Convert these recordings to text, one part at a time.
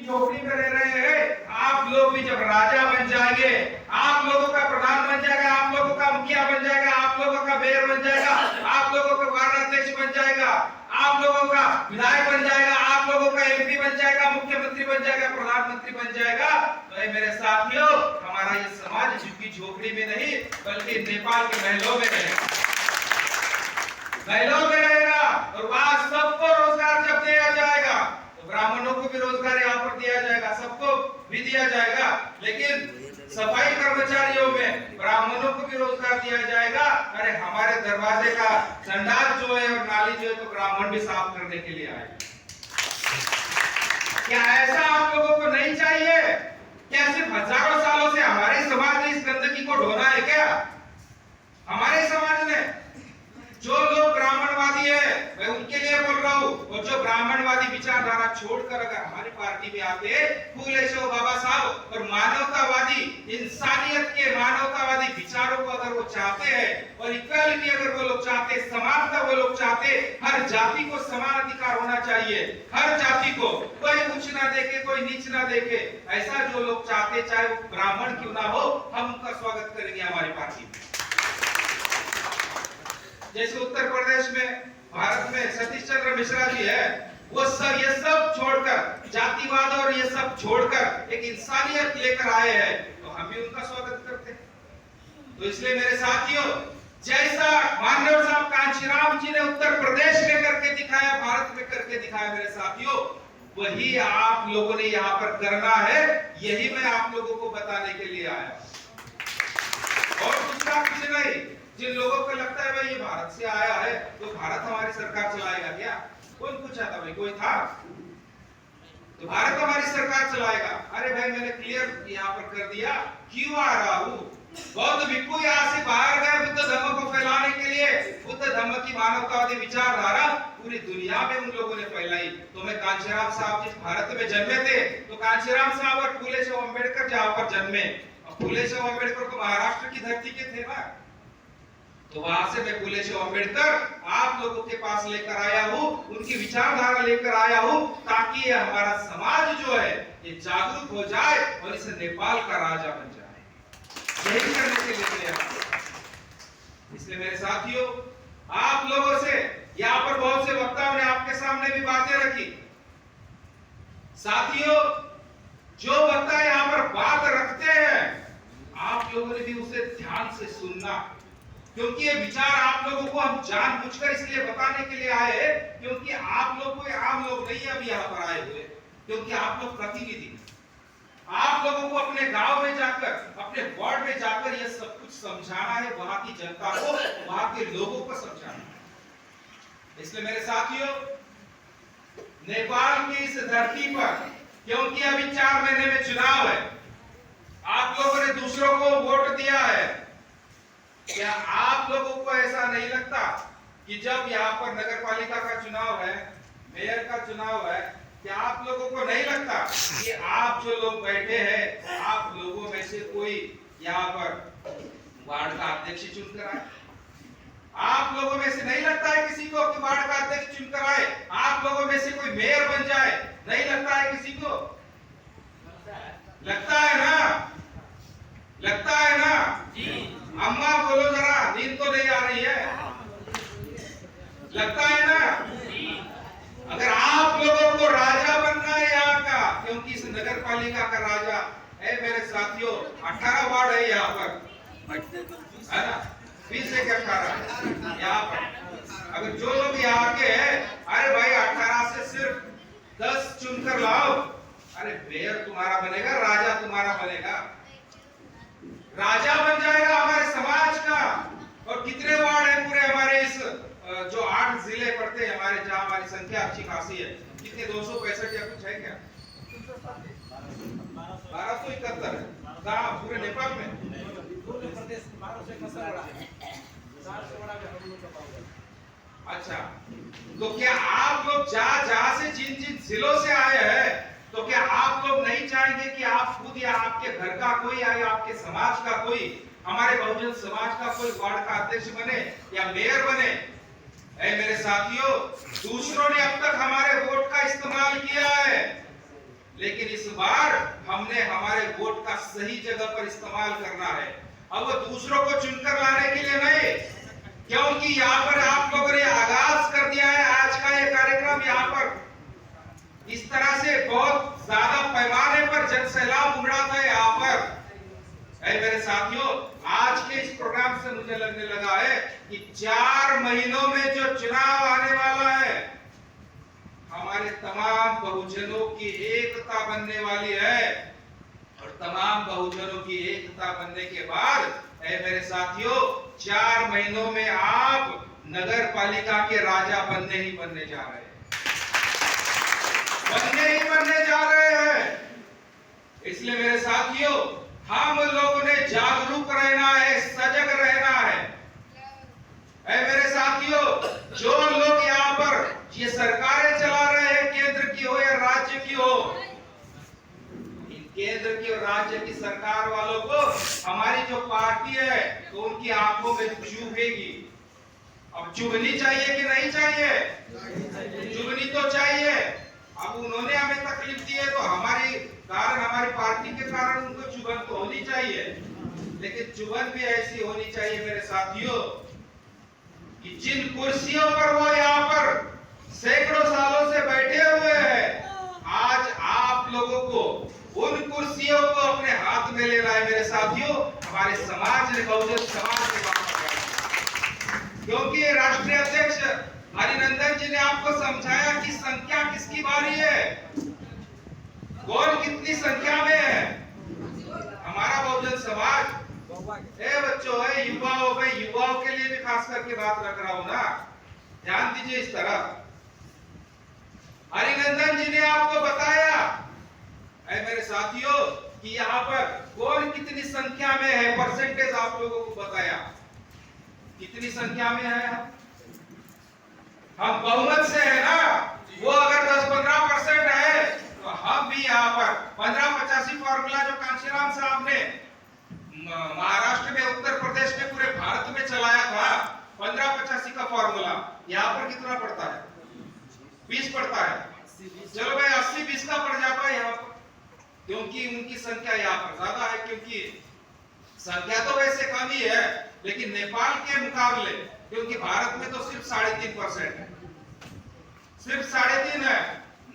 झोपड़ी में रह रहे हैं, आप लोग भी जब राजा बन जाएंगे, आप लोगों का प्रधान बन जाएगा, आप लोगों का मुखिया बन जाएगा, आप लोगों का मेयर बन जाएगा, आप लोगों का वार्ड अध्यक्ष बन जाएगा, आप लोगों का विधायक बन जाएगा, आप लोगों का एमपी बन जाएगा, मुख्यमंत्री बन जाएगा, प्रधानमंत्री बन जाएगा, तो मेरे साथियों हमारा ये समाज झुग्गी झोपड़ी में नहीं बल्कि नेपाल के महलों में रहेगा, महलों में रहेगा। और वहां सबको रोजगार जब दिया जाएगा तो ब्राह्मणों को भी रोजगार यहाँ पर दिया जाएगा, सबको भी दिया जाएगा, लेकिन सफाई कर्मचारियों में ब्राह्मणों को भी रोजगार दिया जाएगा। अरे हमारे दरवाजे का संडास जो है और नाली जो है तो ब्राह्मण भी साफ करने के लिए आए। क्या ऐसा आप लोगों को नहीं चाहिए? क्या सिर्फ हजारों सालों से हमारे समाज ने इस गंदगी को ढोना है क्या? हमारे समाज ने जो लोग ब्राह्मणवादी है मैं उनके लिए बोल रहा हूँ, और जो ब्राह्मणवादी विचारधारा छोड़कर अगर हमारी पार्टी में आते हैं, फूले शो बाबा साहब और मानवतावादी इंसानियत के मानवतावादी विचारों को अगर वो चाहते हैं और इक्वालिटी अगर वो लोग चाहते हैं, समानता वो लोग चाहते, हर जाति को समान अधिकार होना चाहिए, हर जाति को कोई उच्च ना देखे कोई नीच ना देखे, ऐसा जो लोग चाहते चाहे वो ब्राह्मण क्यों ना हो, हम उनका स्वागत करेंगे हमारी पार्टी में। जैसे उत्तर प्रदेश में भारत में सतीश चंद्र मिश्रा जी है, वो सब ये सब छोड़कर जातिवाद और ये सब छोड़कर एक इंसानियत लेकर आए हैं, तो हम भी उनका स्वागत करते हैं। तो इसलिए मेरे साथियों, जैसा माननीय साहब कांशीराम जी ने उत्तर प्रदेश में करके दिखाया, भारत में करके दिखाया, मेरे साथियों वही आप लोगों ने यहाँ पर करना है, यही मैं आप लोगों को बताने के लिए आया और दूसरा कुछ नहीं। जिन लोगों को लगता है भाई ये भारत से आया है तो भारत हमारी सरकार चलाएगा क्या, कौन पूछा था भाई, कोई था? तो भारत हमारी सरकार चलाएगा। अरे भाई मैंने क्लियर यहाँ पर कर दिया क्यों आ रहा हूँ। बौद्ध भिक्षु यहाँ से बाहर गए बुद्ध धर्म को फैलाने के लिए, बुद्ध धर्म की मानवतावादी विचारधारा पूरी दुनिया में उन लोगों ने फैलाई। तो मैं कांशीराम साहब जिस भारत में जन्मे थे, तो कांशीराम साहब और फूले शो अम्बेडकर जहाँ पर जन्मे, फूले शो अम्बेडकर तो महाराष्ट्र की धरती के थे ना, तो वहां से मैं फूले शो अम्बेडकर आप लोगों के पास लेकर आया हूँ, उनकी विचारधारा लेकर आया हूँ, ताकि हमारा समाज जो है ये जागरूक हो जाए और इसे नेपाल का राजा बन जाए, यही करने के लिए तैयार। इसलिए मेरे साथियों, आप लोगों से यहाँ पर बहुत से वक्ताओं ने आपके सामने भी बातें रखी। साथियों, जो वक्ता यहाँ पर बात रखते हैं आप लोगों ने भी उसे ध्यान से सुनना, क्योंकि ये विचार आप लोगों को हम जानबूझकर इसलिए बताने के लिए आए हैं क्योंकि आप लोग कोई आम लोग नहीं है अभी यहाँ पर आए हुए, क्योंकि आप लोग प्रतिनिधि, आप लोगों को अपने गांव में जाकर अपने वार्ड में जाकर ये सब कुछ समझाना है, वहां की जनता को वहां के लोगों को समझाना है। इसलिए मेरे साथियों, नेपाल की इस धरती पर क्योंकि अभी 4 महीने में चुनाव है, आप लोगों ने दूसरों को वोट दिया है, क्या आप लोगों को ऐसा नहीं लगता कि जब यहाँ पर नगर पालिका का चुनाव है, मेयर का चुनाव है, क्या आप लोगों को नहीं लगता कि आप जो लोग बैठे हैं आप लोगों में से कोई यहाँ पर वार्ड का अध्यक्ष चुनकर आए? आप लोगों में से नहीं लगता है किसी को कि वार्ड का अध्यक्ष चुनकर आए, आप लोगों में से कोई मेयर बन जाए? नहीं लगता है किसी को? लगता है ना? लगता है ना जी? अम्मा बोलो जरा, नींद तो नहीं आ रही है? लगता है ना? अगर आप लोगों को राजा बनना है यहाँ का, क्योंकि इस नगर पालिका का राजा है मेरे साथियों, 18 वार्ड है यहाँ पर, है ना? 20 से 18 यहाँ पर। अगर जो लोग यहाँ के हैं, अरे भाई 18 से सिर्फ 10 चुनकर लाओ, अरे मेयर तुम्हारा बनेगा, राजा तुम्हारा बनेगा, राजा बन जाएगा हमारे समाज का। और कितने वार्ड है पूरे हमारे इस जो 8 जिले पड़ते हैं हमारे, जहां हमारी संख्या अच्छी खासी है, कितने 265 या कुछ है क्या? 1271 है। कहाँ पूरे नेपाल में? अच्छा, तो क्या आप लोग जहां से जिन जिलों से आए हैं, तो क्या आप लोग नहीं चाहेंगे कि आप खुद या आपके घर का कोई या आपके समाज का कोई, हमारे बहुजन समाज का कोई वार्ड का अध्यक्ष बने या मेयर बने? ऐ मेरे साथियों, दूसरों ने अब तक हमारे वोट का इस्तेमाल किया है, लेकिन इस बार हमने हमारे वोट का सही जगह पर इस्तेमाल करना है। अब वो दूसरों को चुनकर लाने के लिए नहीं, क्योंकि यहाँ पर आप लोगों ने आगाज कर दिया है आज का ये कार्यक्रम। यहाँ पर इस तरह से बहुत ज्यादा पैमाने पर जनसैलाब उमड़ा था यहाँ पर। मेरे साथियों, आज के इस प्रोग्राम से मुझे लगने लगा है कि 4 महीनों में जो चुनाव आने वाला है, हमारे तमाम बहुजनों की एकता बनने वाली है। और तमाम बहुजनों की एकता बनने के बाद मेरे साथियों, 4 महीनों में आप नगर पालिका के राजा बनने ही बनने जा रहे हैं, बनने जा रहे हैं। इसलिए मेरे साथियों, हम लोगों ने जागरूक रहना है, सजग रहना है। मेरे साथियों, जो लोग यहाँ पर ये सरकारें चला रहे हैं, केंद्र की हो या राज्य की हो, केंद्र की और राज्य की सरकार वालों को हमारी जो पार्टी है तो उनकी आंखों में चुभेगी। अब चुभनी चाहिए कि नहीं चाहिए? चुभनी तो चाहिए। अब उन्होंने हमें तकलीफ दी है तो हमारी पार्टी के कारण उनको चुभन तो होनी चाहिए, लेकिन चुभन भी ऐसी होनी चाहिए मेरे साथियों कि जिन कुर्सियों पर वो यहाँ पर सैकड़ों सालों से बैठे हुए हैं, आज आप लोगों को उन कुर्सियों को अपने हाथ में लेना है मेरे साथियों। हमारे समाज ने, बहुजन समाज ने बात किया, क्योंकि राष्ट्रीय अध्यक्ष हरिनंदन जी ने आपको समझाया कि संख्या किसकी बारी है, कौन कितनी संख्या में है। हमारा बहुजन समाज बच्चों है, युवाओं में, युवाओं के लिए भी खास करके बात रख रहा हूं ना, ध्यान दीजिए इस तरह। हरिनंदन जी ने आपको बताया मेरे साथियों कि यहाँ पर कौन कितनी संख्या में है, परसेंटेज आप लोगों को बताया कितनी संख्या में है। हम बहुमत से है ना, वो अगर 10-15% है तो हम भी यहाँ पर 15-85 फॉर्मूला जो कांशीराम साहब ने महाराष्ट्र में, उत्तर प्रदेश में, पूरे भारत में चलाया था, 15-85 का फॉर्मूला, यहाँ पर कितना पड़ता है? 20 पड़ता है। चलो भाई 80-20 का पड़ जाता है यहाँ पर, क्योंकि उनकी संख्या यहाँ पर ज्यादा है। क्योंकि संख्या तो वैसे कम ही है, लेकिन नेपाल के मुकाबले, क्योंकि भारत में तो सिर्फ 3.5% है, सिर्फ 3.5 है।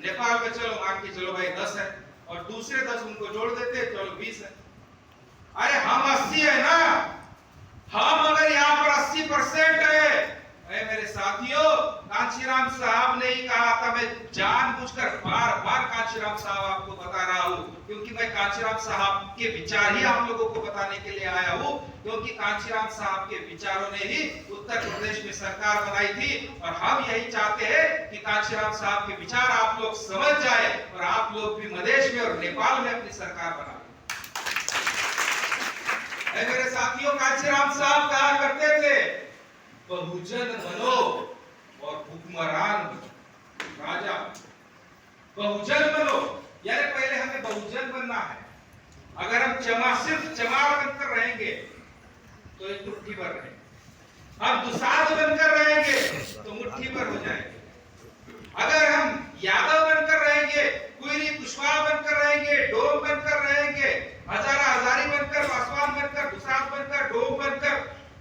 नेपाल में चलो मान के चलो भाई 10 है, और दूसरे 10 उनको जोड़ देते चलो 20 है। अरे हम 80 है ना, हम अगर यहाँ पर 80% है मेरे साथियों, कांशीराम साहब ने ही कहा था, मैं जानबूझकर बार कांशीराम साहब आपको बता रहा हूँ, क्योंकि मैं कांशीराम साहब के विचार ही आप लोगों को बताने के लिए आया हूँ, क्योंकि कांशीराम साहब के विचारों ने ही उत्तर प्रदेश में सरकार बनाई थी। और हम यही चाहते हैं कि कांशीराम साहब के विचार आप लोग समझ जाए और आप लोग भी मधेश में और नेपाल में अपनी सरकार बना। मेरे साथियों, कांशीराम साहब कहा करते थे, बहुजन बनो और हुक्मरान बनो, राजा बहुजन बनो। यानी पहले हमें बहुजन बनना है। अगर हम सिर्फ चमार बनकर रहेंगे तो एक मुट्ठी भर रहेंगे, हम दुसाध बनकर रहेंगे तो मुट्ठी भर हो जाएंगे। अगर हम यादव बनकर रहेंगे, कुइरी कुशवाहा बनकर रहेंगे, डोम बनकर रहेंगे, हजारी बनकर, पासवान बनकर, दुसाध बनकर, डोम बनकर,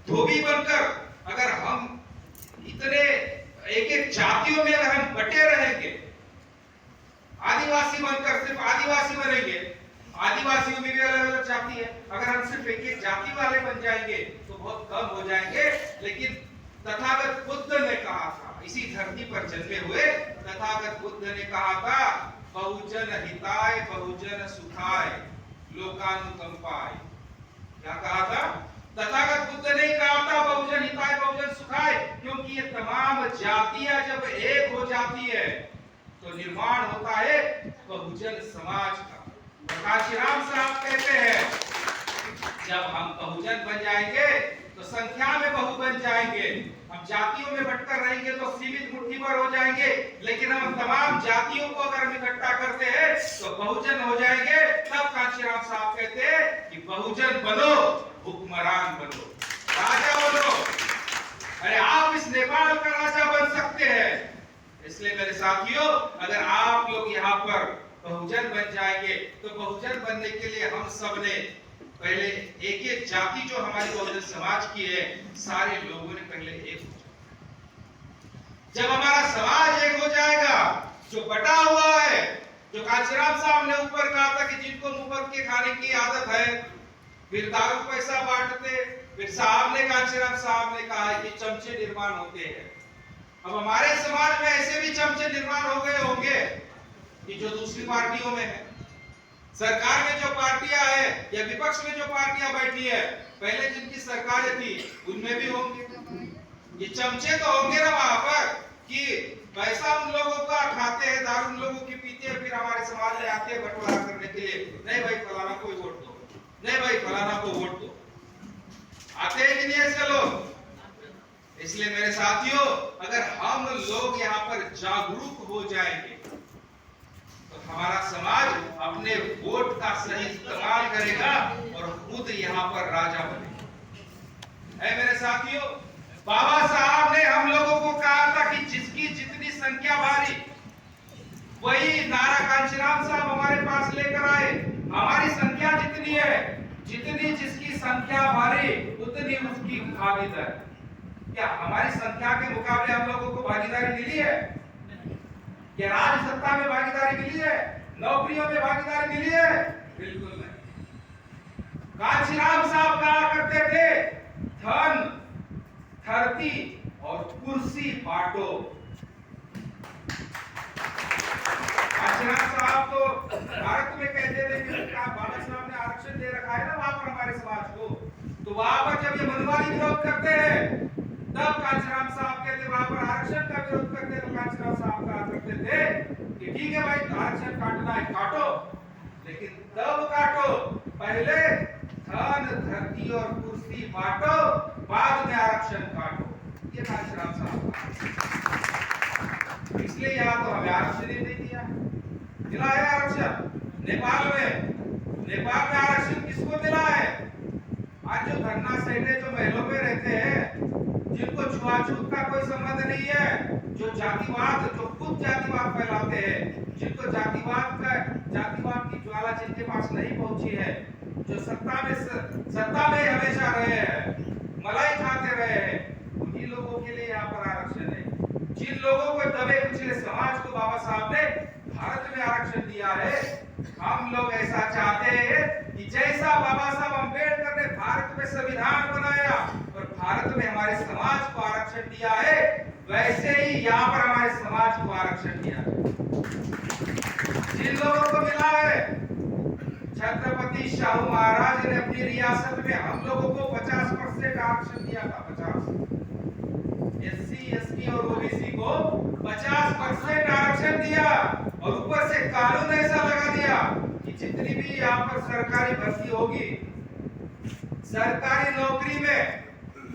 धोबी बनकर, अगर हम इतने एक जातियों में अगर हम बटे रहेंगे, आदिवासी बनकर सिर्फ आदिवासी बनेंगे, आदिवासियों में भी अलग-अलग जाति है, अगर हम सिर्फ एक जाति वाले बन जाएंगे तो बहुत कम हो जाएंगे। लेकिन तथागत बुद्ध ने कहा था, इसी धरती पर जन्मे हुए तथागत बुद्ध ने कहा था, बहुजन हिताय बहुजन सुखाय लोकानुकंपाय। क्या कहा था? तथागत बुद्ध ने कहा था बहुजन हिताय बहुजन सुखाय, क्योंकि ये तमाम जातियां जब एक हो जाती है तो निर्माण होता है बहुजन समाज का। कांशीराम साहब कहते हैं, जब हम बहुजन बन जाएंगे तो संख्या में बहु बन जाएंगे, हम जातियों में बंटकर रहेंगे तो सीमित मुट्ठी भर हो जाएंगे, लेकिन हम तमाम जातियों को अगर हम इकट्ठा करते हैं तो बहुजन हो जाएंगे। तब कांशीराम साहब कहते हैं कि बहुजन बनो, हुक्मरान बनो, राजा बनो। अरे आप इस नेपाल का राजा बन सकते हैं। इसलिए मेरे साथियों, अगर आप लोग यहाँ पर बहुजन बन जाएंगे। तो बहुजन बनने के लिए हम सब ने पहले एक एक जाति जो हमारी बहुजन समाज की है, सारे लोगों ने पहले एक हो जाना। जब हमारा समाज एक हो जाएगा, जो बटा हुआ है, जो कांचीराम साहब ने ऊपर कहा था कि जिनको मुफ्त के खाने की आदत है, फिर दारू पैसा बांटते, फिर साहब ने कांचीराम साहब ने कहा कि चमचे निर्माण होते हैं। अब हमारे समाज में ऐसे भी चमचे निर्माण हो गए होंगे कि जो दूसरी पार्टियों में है, सरकार में जो पार्टियां है या विपक्ष में जो पार्टियां बैठी है, पहले जिनकी सरकारें थी उनमें भी होंगे। ये चमचे तो होंगे ना वहां पर कि पैसा उन लोगों का खाते हैं, दारू उन लोगों की पीते हैं, फिर हमारे समाज में आते हैं बंटवारा करने के लिए, नहीं भाई फलाना को वोट दो, नहीं भाई फलाना को वोट दो। आते हैं कि नहीं ऐसे लोग? इसलिए मेरे साथियों, अगर हम लोग यहाँ पर जागरूक हो जाएंगे तो हमारा समाज अपने वोट का सही इस्तेमाल करेगा और खुद यहाँ पर राजा बनेगा। ऐ मेरे साथियों, बाबा साहब ने हम लोगों को कहा था कि जिसकी जितनी संख्या भारी, वही नारा कांचीराम साहब हमारे पास लेकर आए। हमारी संख्या जितनी है, जितनी जिसकी संख्या भारी उतनी उसकी भागीदारी। क्या हमारी संख्या के मुकाबले हम लोगों को भागीदारी मिली है? क्या राज सत्ता में भागीदारी मिली है? नौकरियों में भागीदारी मिली है? बिल्कुल नहीं। कांचीराम साहब कहा करते थे, धन धरती और कुर्सी बांटो। कांचीराम साहब तो भारत में कहते थे कि बाबा साहब ने आरक्षण दे रखा है ना वहां पर हमारे समाज को, तो वहां पर जब ये मनमानी विरोध करते हैं तब कांचीराम साहब कहते वहां पर आरक्षण का विरोध करते, तो कांचीराम साहब कहा करते थे कि ठीक है भाई, आरक्षण काटना है काटो, लेकिन तब काटो, पहले धन धरती और कुर्सी बांटो, बाद में आरक्षण काटो। ये कांचीराम साहब, इसलिए यहाँ तो हमें आरक्षण ही नहीं दिया। मिला है आरक्षण नेपाल में आरक्षण किसको मिला है? आज जो धरना सेठे जो महलों में रहते हैं, जिनको छुआछूत का कोई संबंध नहीं है, जो जातिवाद, जो खुद जातिवाद फैलाते हैं, जिनको जातिवाद की ज्वाला जिनके पास नहीं पहुंची है, जो सत्ता में हमेशा रहे हैं, मलाई खाते रहे हैं, उन्हीं लोगों के लिए यहाँ पर आरक्षण है। जिन लोगों को दबे कुचले समाज को बाबा साहब ने भारत में आरक्षण दिया है, हम लोग ऐसा चाहते हैं कि जैसा बाबा साहब अम्बेडकर ने भारत में संविधान बनाया और भारत में हमारे समाज को आरक्षण दिया है, वैसे ही यहाँ पर हमारे समाज को आरक्षण दिया है। जिन लोगों को मिला है, छत्रपति शाहू महाराज ने अपनी रियासत में हम लोगों को 50% आरक्षण दिया था। 50 एससी एसटी और ओबीसी को 50% आरक्षण दिया और ऊपर से कानून ऐसा लगा दिया कि जितनी भी यहाँ पर सरकारी भर्ती होगी, सरकारी नौकरी में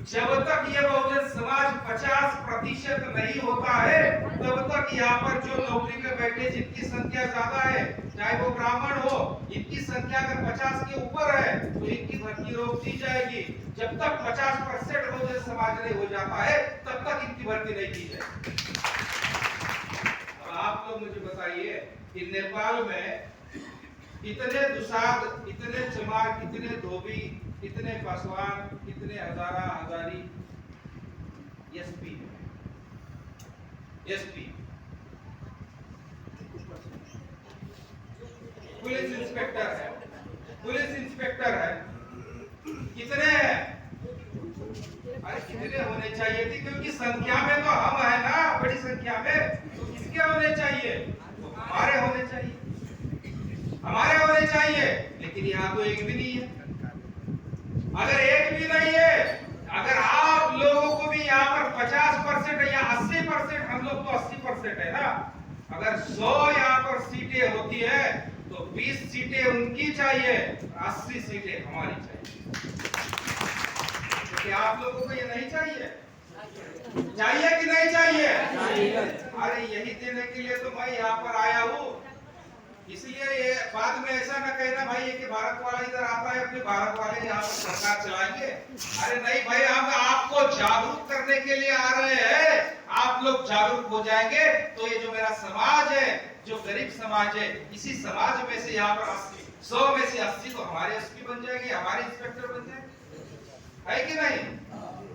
जब तक ये बहुजन समाज 50% नहीं होता है, तब तक यहाँ पर जो नौकरी में बैठे जिनकी संख्या ज्यादा है, चाहे वो ब्राह्मण हो, इनकी संख्या अगर 50 के ऊपर है तो इनकी भर्ती रोक दी जाएगी। जब तक 50% बहुजन समाज नहीं हो जाता है, तब तक इनकी भर्ती नहीं की जाएगी। अब आप लोग मुझे बताइए कि नेपाल में इतने दुसाध, इतने चमार, कितने धोबी, कितने पासवान, कितने हजारी एसपी पुलिस इंस्पेक्टर है, कितने हैं? अरे कितने होने चाहिए थे, क्योंकि संख्या में तो हम है ना, बड़ी संख्या में, तो किसके होने चाहिए? तो हमारे होने चाहिए, लेकिन यहाँ तो एक भी नहीं है। अगर एक भी नहीं है, अगर आप लोगों को भी यहाँ पर 50% या 80%, हम लोग तो 80% है ना, अगर 100 यहाँ पर सीटें होती है तो 20 सीटें उनकी चाहिए, 80 सीटें हमारी चाहिए। तो क्या आप लोगों को ये नहीं चाहिए? चाहिए कि नहीं चाहिए? अरे यही देने के लिए तो मैं यहाँ पर आया हूँ। इसलिए ये बाद में ऐसा न कहना भाई ये कि भारत वाला इधर आता है, अपने भारत वाले यहाँ पर सरकार चलाएंगे। अरे नहीं भाई, हम आपको जागरूक करने के लिए आ रहे हैं। आप लोग जागरूक हो जाएंगे तो ये जो मेरा समाज है, जो गरीब समाज है, इसी समाज में से यहाँ पर 100 में से 80 तो हमारे एसपी बन जाएंगे, हमारे इंस्पेक्टर बन जाएंगे, है कि नहीं?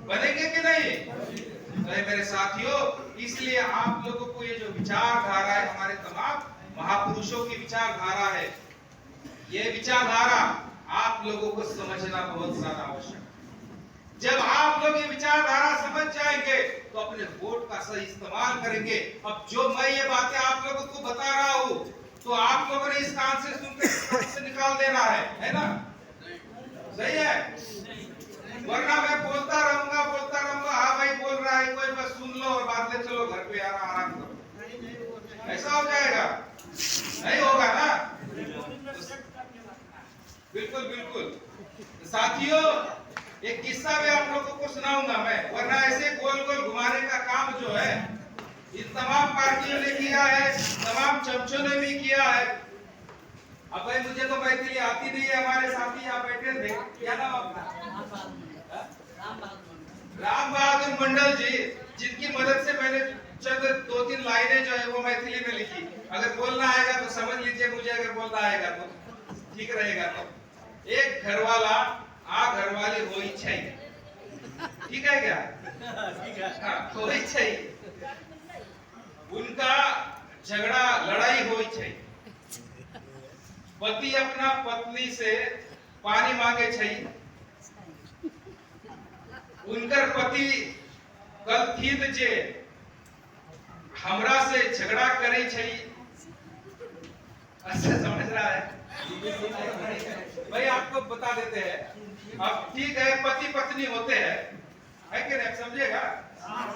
बनेंगे कि नहीं? अरे मेरे साथियों, इसलिए आप लोगों को ये जो विचारधारा है, हमारे तमाम महापुरुषों की विचारधारा है, ये विचारधारा आप लोगों को समझना बहुत ज्यादा आवश्यक है। जब आप लोग ये विचारधारा समझ जाएंगे तो अपने वोट का सही इस्तेमाल करेंगे। अब जो मैं ये बातें आप लोगों को बता रहा हूँ, तो आप लोगों ने इस कान से सुनकर इस कान से निकाल देना है ना? सही है? वरना मैं बोलता रहूंगा, हाँ भाई बोल रहा है कोई, बस सुन लो और बाद में चलो घर पे आराम करो, ऐसा हो जाएगा? नहीं होगा ना? बिल्कुल बिल्कुल। साथियों, एक किस्सा भी आप लोगों को सुनाऊंगा मैं, वरना ऐसे गोल गोल घुमाने का काम जो है इन तमाम पार्टियों ने किया है, तमाम चमचों ने भी किया है। अब भाई मुझे तो मैथिली आती नहीं है, हमारे साथी यहाँ बैठे थे, क्या नाम आपका? राम बहादुर मंडल जी, जिनकी मदद से मैंने चंद 2-3 लाइनें जो है वो मैथिली में लिखी। अगर बोलना आएगा तो समझ लीजिए, मुझे अगर बोलना आएगा तो ठीक रहेगा। तो एक घरवाला घरवाली होई छै, ठीक है क्या? होई छै, उनका झगड़ा लड़ाई होई छै। पति अपना पत्नी से पानी मांगे छै, उनकर पति कल थीत जे हमरा से झगड़ा करे छै। अच्छा समझ रहा है भाई? आपको बता देते हैं। अब ठीक है, पति पत्नी होते हैं, है कि नहीं? समझेगा,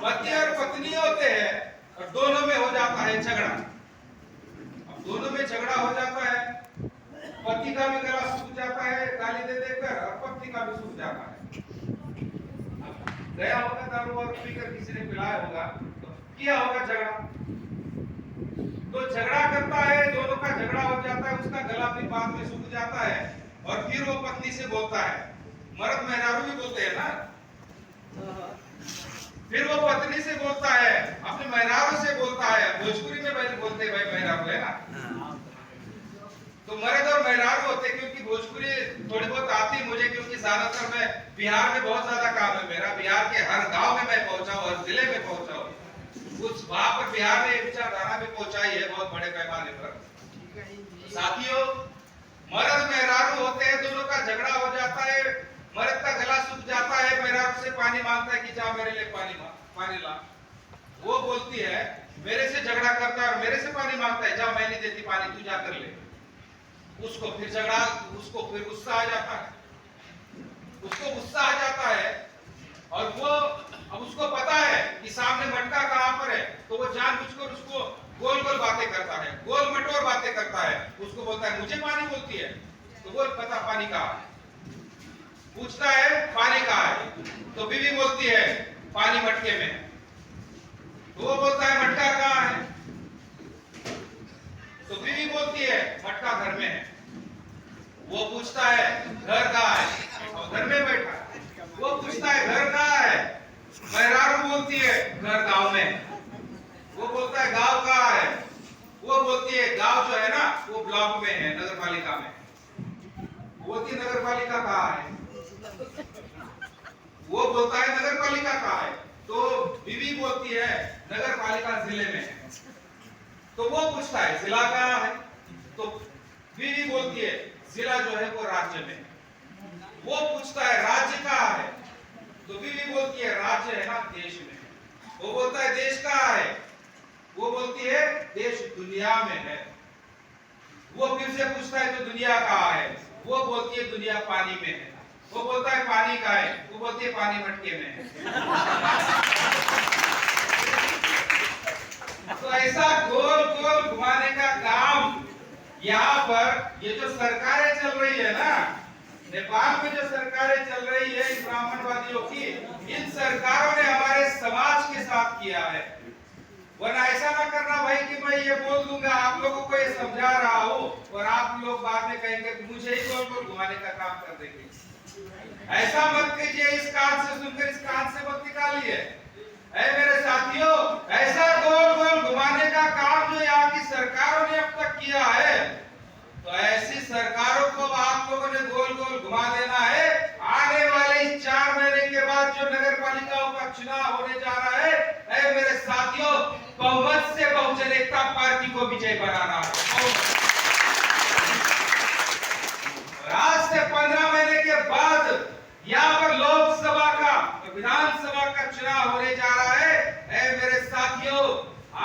पति और पत्नी होते हैं और दोनों में हो जाता है झगड़ा। अब दोनों में झगड़ा हो जाता है, पति का भी गला सूख जाता है गाली दे देकर, और पत्नी का भी सूख जाता है। गया होगा दारू और पीकर किसी ने पिलाया होगा, तो किया होगा झगड़ा, तो झगड़ा करता है, दोनों का झगड़ा हो जाता है, उसका गला भी बाद में सूख जाता है, और फिर वो पत्नी से बोलता है, मर्द मेहरारू भी बोलते हैं ना, फिर वो पत्नी से बोलता है, अपने मेहरारू से बोलता है, भोजपुरी में बोलते हैं भाई मेहरारू, है ना? तो मर्द और मेहरारू होते, क्योंकि भोजपुरी थोड़ी बहुत आती मुझे, क्योंकि ज्यादातर मैं बिहार में बहुत ज्यादा काम है मेरा, बिहार के हर गांव में मैं पहुंचा हूं, हर जिले में पहुंचा हूं, कुछ वहां पर बिहार ने विचारधारा भी पहुंचाई है बहुत बड़े पैमाने पर। साथियों, मर्द मेहरारू होते हैं, दोनों का झगड़ा हो जाता है, मर्द का गला सूख जाता है, मेहरारू से पानी मांगता है कि जा मेरे लिए पानी ला। वो बोलती है, मेरे से झगड़ा करता है और मेरे से पानी मांगता है, जा मैं नहीं देती पानी, तू जा कर ले। उसको फिर झगड़ा, उसको फिर गुस्सा आ जाता है, और वो अब उसको पता है कि सामने मटका कहां पर है, तो वो जानबूझकर उसको गोल गोल बातें करता है, गोल मटोर बातें करता है। उसको बोलता है मुझे पानी बोलती है, तो बोल पता पानी कहां है, पूछता है पानी कहां है, तो बीवी बोलती है पानी मटके में, तो वो बोलता है मटका कहां है, तो बीवी बोलती है मटका घर में है। वो पूछता है घर कहां है, और घर में बैठा है। वो पूछता है घर कहां है, मेहरारू बोलती है घर गांव में। वो बोलता है गांव कहां है, वो बोलती है गांव जो है ना वो ब्लॉक में है, नगर पालिका में। बोलती नगर पालिका कहां है, वो बोलता है नगर पालिका कहां है, तो बीवी बोलती है नगर पालिका जिले में है। तो वो पूछता है जिला कहां है, तो बीवी बोलती है जिला जो है वो राज्य में। वो पूछता है राज्य कहां है, तो बीवी बोलती है राज्य है ना देश में। वो बोलता है देश कहां है, वो बोलती है देश दुनिया में है। वो फिर से पूछता है तो दुनिया कहां है, वो बोलती है दुनिया पानी में है। वो बोलता है पानी कहां है, वो बोलती है पानी मटके में है। तो ऐसा गोल गोल घुमाने का काम यहाँ पर ये जो सरकारें चल रही है ना, नेपाल में जो सरकारें चल रही है इन ब्राह्मणवादियों की, इन सरकारों ने हमारे समाज के साथ किया है। वरना ऐसा ना करना भाई कि मैं ये बोल दूंगा, आप लोगों को ये समझा रहा हूँ और आप लोग बाद में कहेंगे कि मुझे ही गोल गोल घुमाने का काम कर देंगे। ऐसा मत कीजिए, इस कान से सुनकर इस कान से मत निकालिए, है मेरे साथियों, ऐसा गोल गोल घुमाने का काम जो यहाँ की सरकारों ने अब तक किया है, तो ऐसी सरकारों को आप लोगों ने गोल गोल घुमा देना है। आने वाले इस 4 महीने के बाद जो नगर पालिकाओं का चुनाव होने जा रहा है मेरे साथियों, बहुमत से बहुजन एकता पार्टी को विजय बनाना है। आज से 15 महीने के बाद यहाँ पर लोकसभा का विधानसभा का चुनाव होने जा रहा है मेरे साथियों,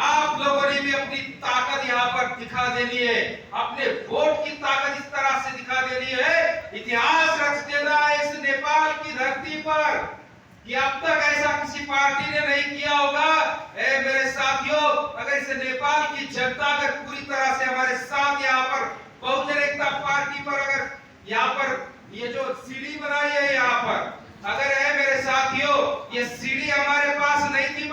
आप लोगों ने भी अपनी ताकत यहाँ पर दिखा देनी है, अपने वोट की ताकत इस तरह से दिखा देनी है, इतिहास रच देना है इस नेपाल की धरती पर कि अब तक ऐसा किसी पार्टी ने नहीं किया होगा। मेरे साथियों, अगर इस नेपाल की जनता अगर पूरी तरह से हमारे साथ यहाँ पर बहुजन एकता पार्टी पर अगर यहाँ पर ये जो सीढ़ी बनाई है यहाँ पर अगर है मेरे साथियों, ये सीढ़ी हमारे पास नहीं थी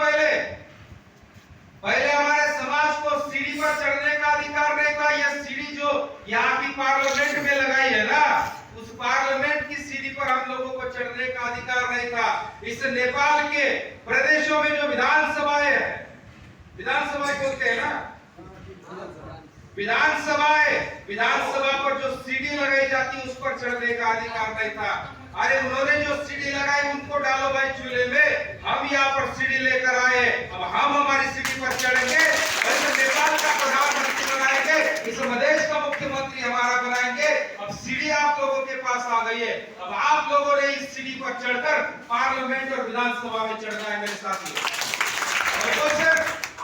पहले हमारे समाज को सीढ़ी पर चढ़ने का अधिकार नहीं था। यह सीढ़ी जो यहाँ की पार्लियामेंट में लगाई है ना, उस पार्लियामेंट की सीढ़ी पर हम लोगों को चढ़ने का अधिकार नहीं था। इस नेपाल के प्रदेशों में जो विधानसभाएं है, विधानसभा बोलते हैं ना, विधानसभा पर जो सीढ़ी लगाई जाती उस पर चढ़ने का अधिकार नहीं था। अरे उन्होंने जो सीढ़ी लगाई उनको डालो भाई चूल्हे में, हम यहाँ पर सीढ़ी लेकर आए, अब हम हमारी सीढ़ी पर चढ़ेंगे, नेपाल का प्रधानमंत्री बनाएंगे, इस प्रदेश का मुख्यमंत्री हमारा बनाएंगे। अब सीढ़ी आप लोगों के पास आ गई है, अब आप लोगों ने इस सीढ़ी पर चढ़कर पार्लियामेंट और विधानसभा में चढ़ना है मेरे साथियों। तो सिर्फ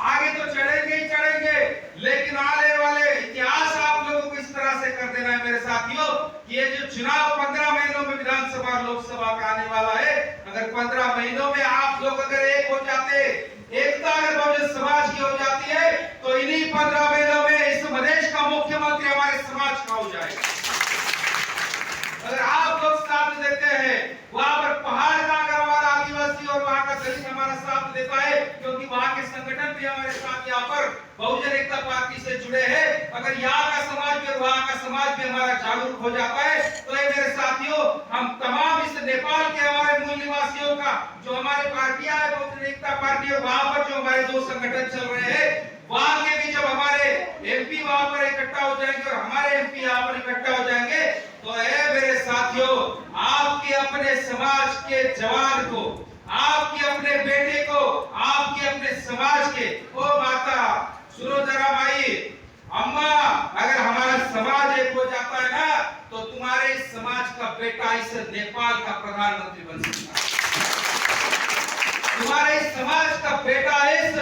आगे तो चढ़ेंगे ही चढ़ेंगे, लेकिन आने वाले इतिहास आप लोगों को इस तरह से कर देना है मेरे साथियों, ये जो चुनाव 15 महीनों में विधानसभा लोकसभा का आने वाला है, अगर 15 महीनों में आप लोग अगर एक हो जाते, एकता अगर बहुजन समाज की हो जाती है, तो इन्हीं 15 महीनों में इस प्रदेश का मुख्यमंत्री हमारे समाज का हो जाएगा। अगर आप लोग साथ देते हैं, वहां पर पहाड़ का अगर हमारा आदिवासी और वहां का दलित हमारा साथ देता है, क्योंकि वहां के संगठन भी हमारे साथ यहाँ पर बहुजन एकता पार्टी से जुड़े हैं, अगर यहाँ का समाज भी और वहां का समाज भी हमारा जागरूक हो जाता है, तो ये मेरे साथियों, हम तमाम इस नेपाल के हमारे मूल निवासियों का जो हमारी पार्टियां है बहुजन एकता पार्टी और वहां पर जो हमारे 2 संगठन चल रहे हैं, वहां के भी जब हमारे एमपी वहां पर इकट्ठा हो जाएंगे और हमारे एमपी यहाँ पर इकट्ठा हो जाएंगे, तो मेरे साथियों, आपके अपने समाज के जवान को, आपके अपने बेटे को, आपके अपने समाज के, ओ माता सुनो जरा भाई, अम्मा, अगर हमारा समाज एक हो जाता है ना, तो तुम्हारे इस समाज का बेटा इस नेपाल का प्रधानमंत्री बन सकता है, तुम्हारे इस समाज का बेटा इस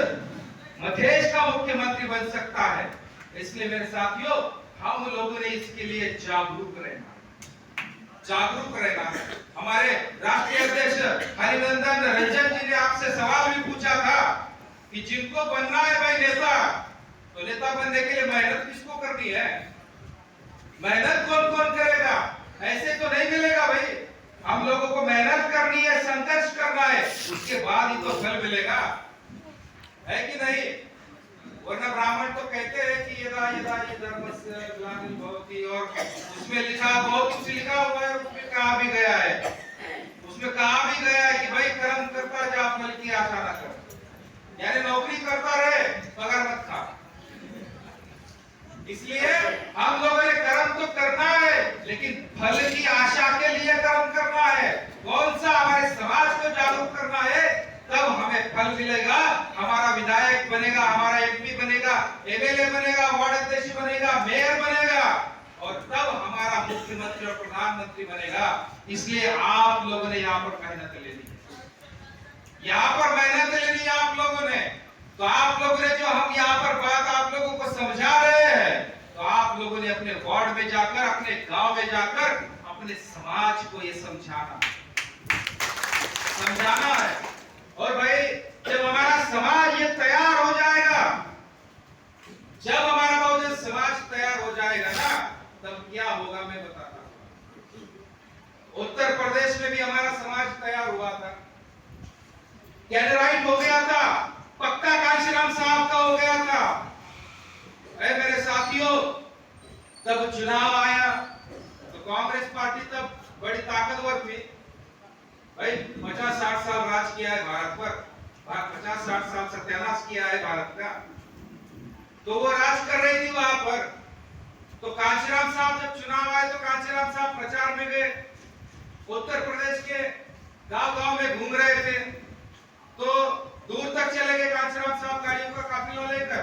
मधेश का मुख्यमंत्री बन सकता है। इसलिए मेरे साथियों, हम लोगों ने इसके लिए जागरूक रहना है। हमारे राष्ट्रीय अध्यक्ष हरिनंदन रंजन जी ने आपसे सवाल भी पूछा था कि जिनको बनना है भाई नेता, तो नेता बनने के लिए मेहनत किसको करनी है? मेहनत कौन कौन करेगा? ऐसे तो नहीं मिलेगा भाई, हम लोगों को मेहनत करनी है, संघर्ष करना है, उसके बाद ही तो फल मिलेगा, है कि नहीं? वरना ब्राह्मण तो कहते हैं कि यदा यदा ये धर्मस्य ग्लानिर्भवति, और उसमें लिखा बहुत कुछ लिखा हुआ है, उसमें कहा भी गया है कि भाई कर्म करता जा, फल की आशा न कर, यानी नौकरी करता रहे, पगार मत खा। इसलिए हम लोगों ने कर्म तो करना है, लेकिन फल की आशा के लिए कर्म करना है। कौन सा? हमारे समाज को जागरूक करना है, तब हमें फल मिलेगा। हमारा विधायक बनेगा, हमारा एमपी बनेगा, एमएलए बनेगा, वार्ड अध्यक्ष बनेगा, मेयर बनेगा, और तब हमारा मुख्यमंत्री और प्रधानमंत्री बनेगा। इसलिए आप लोगों ने यहाँ पर मेहनत लेनी आप लोगों ने, तो आप लोगों ने जो हम यहाँ पर बात आप लोगों को समझा रहे हैं, तो आप लोगों ने अपने वार्ड में जाकर, अपने गांव में जाकर अपने समाज को ये समझाना है। और भाई, जब हमारा समाज ये तैयार हो जाएगा, जब हमारा बहुजन समाज तैयार हो जाएगा ना, तब क्या होगा मैं बताता हूं। उत्तर प्रदेश में भी हमारा समाज तैयार हुआ था, कैडराइट हो गया था, पक्का कांशीराम साहब का हो गया था। मेरे साथियों, तब चुनाव आया तो कांग्रेस पार्टी तब बड़ी ताकतवर थी भाई, 50-60 साल राज किया है भारत पर, 50-60 साल सत्यानाश किया है भारत का, तो वो राज कर रही थी वहां पर। तो कांशीराम साहब जब चुनाव आए तो कांशीराम साहब प्रचार में गए, उत्तर प्रदेश के गांव-गांव में घूम रहे थे। तो दूर तक चले गए कांशीराम साहब गाड़ियों का काफिला लेकर,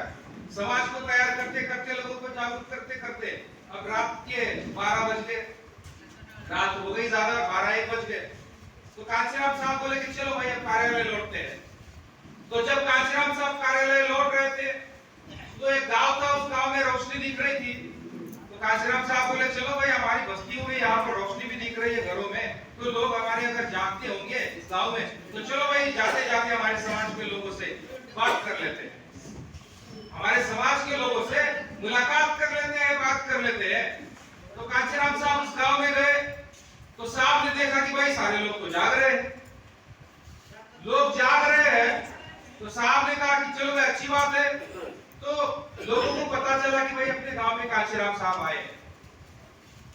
समाज को तैयार करते करते, लोगों को जागरूक करते करते अब रात के 12 बज गए, रात हो गई ज्यादा, 12-1 बज गए। तो कांशीराम साहब बोले कि चलो भाई अब कार्यालय लौटते हैं। तो जब कांशीराम साहब कार्यालय लौट रहे थे तो एक गांव था, उस गांव में रोशनी दिख रही थी। तो कांशीराम साहब बोले चलो भाई हमारी बस्ती हुई, यहाँ पर रोशनी भी दिख रही है घरों में, तो लोग हमारे अगर जागते होंगे इस गांव में, तो चलो भाई जाते जाते हमारे समाज के लोगों से बात कर लेते हैं, हमारे समाज के लोगों से मुलाकात कर लेते हैं, बात कर लेते हैं। तो कांशीराम साहब उस गांव में गए तो साहब ने देखा कि भाई सारे लोग तो जाग रहे हैं, लोग जाग रहे हैं। तो साहब ने कहा कि चलो भाई अच्छी बात है। तो लोगों को पता चला कि भाई अपने गांव में कांशीराम साहब आए हैं,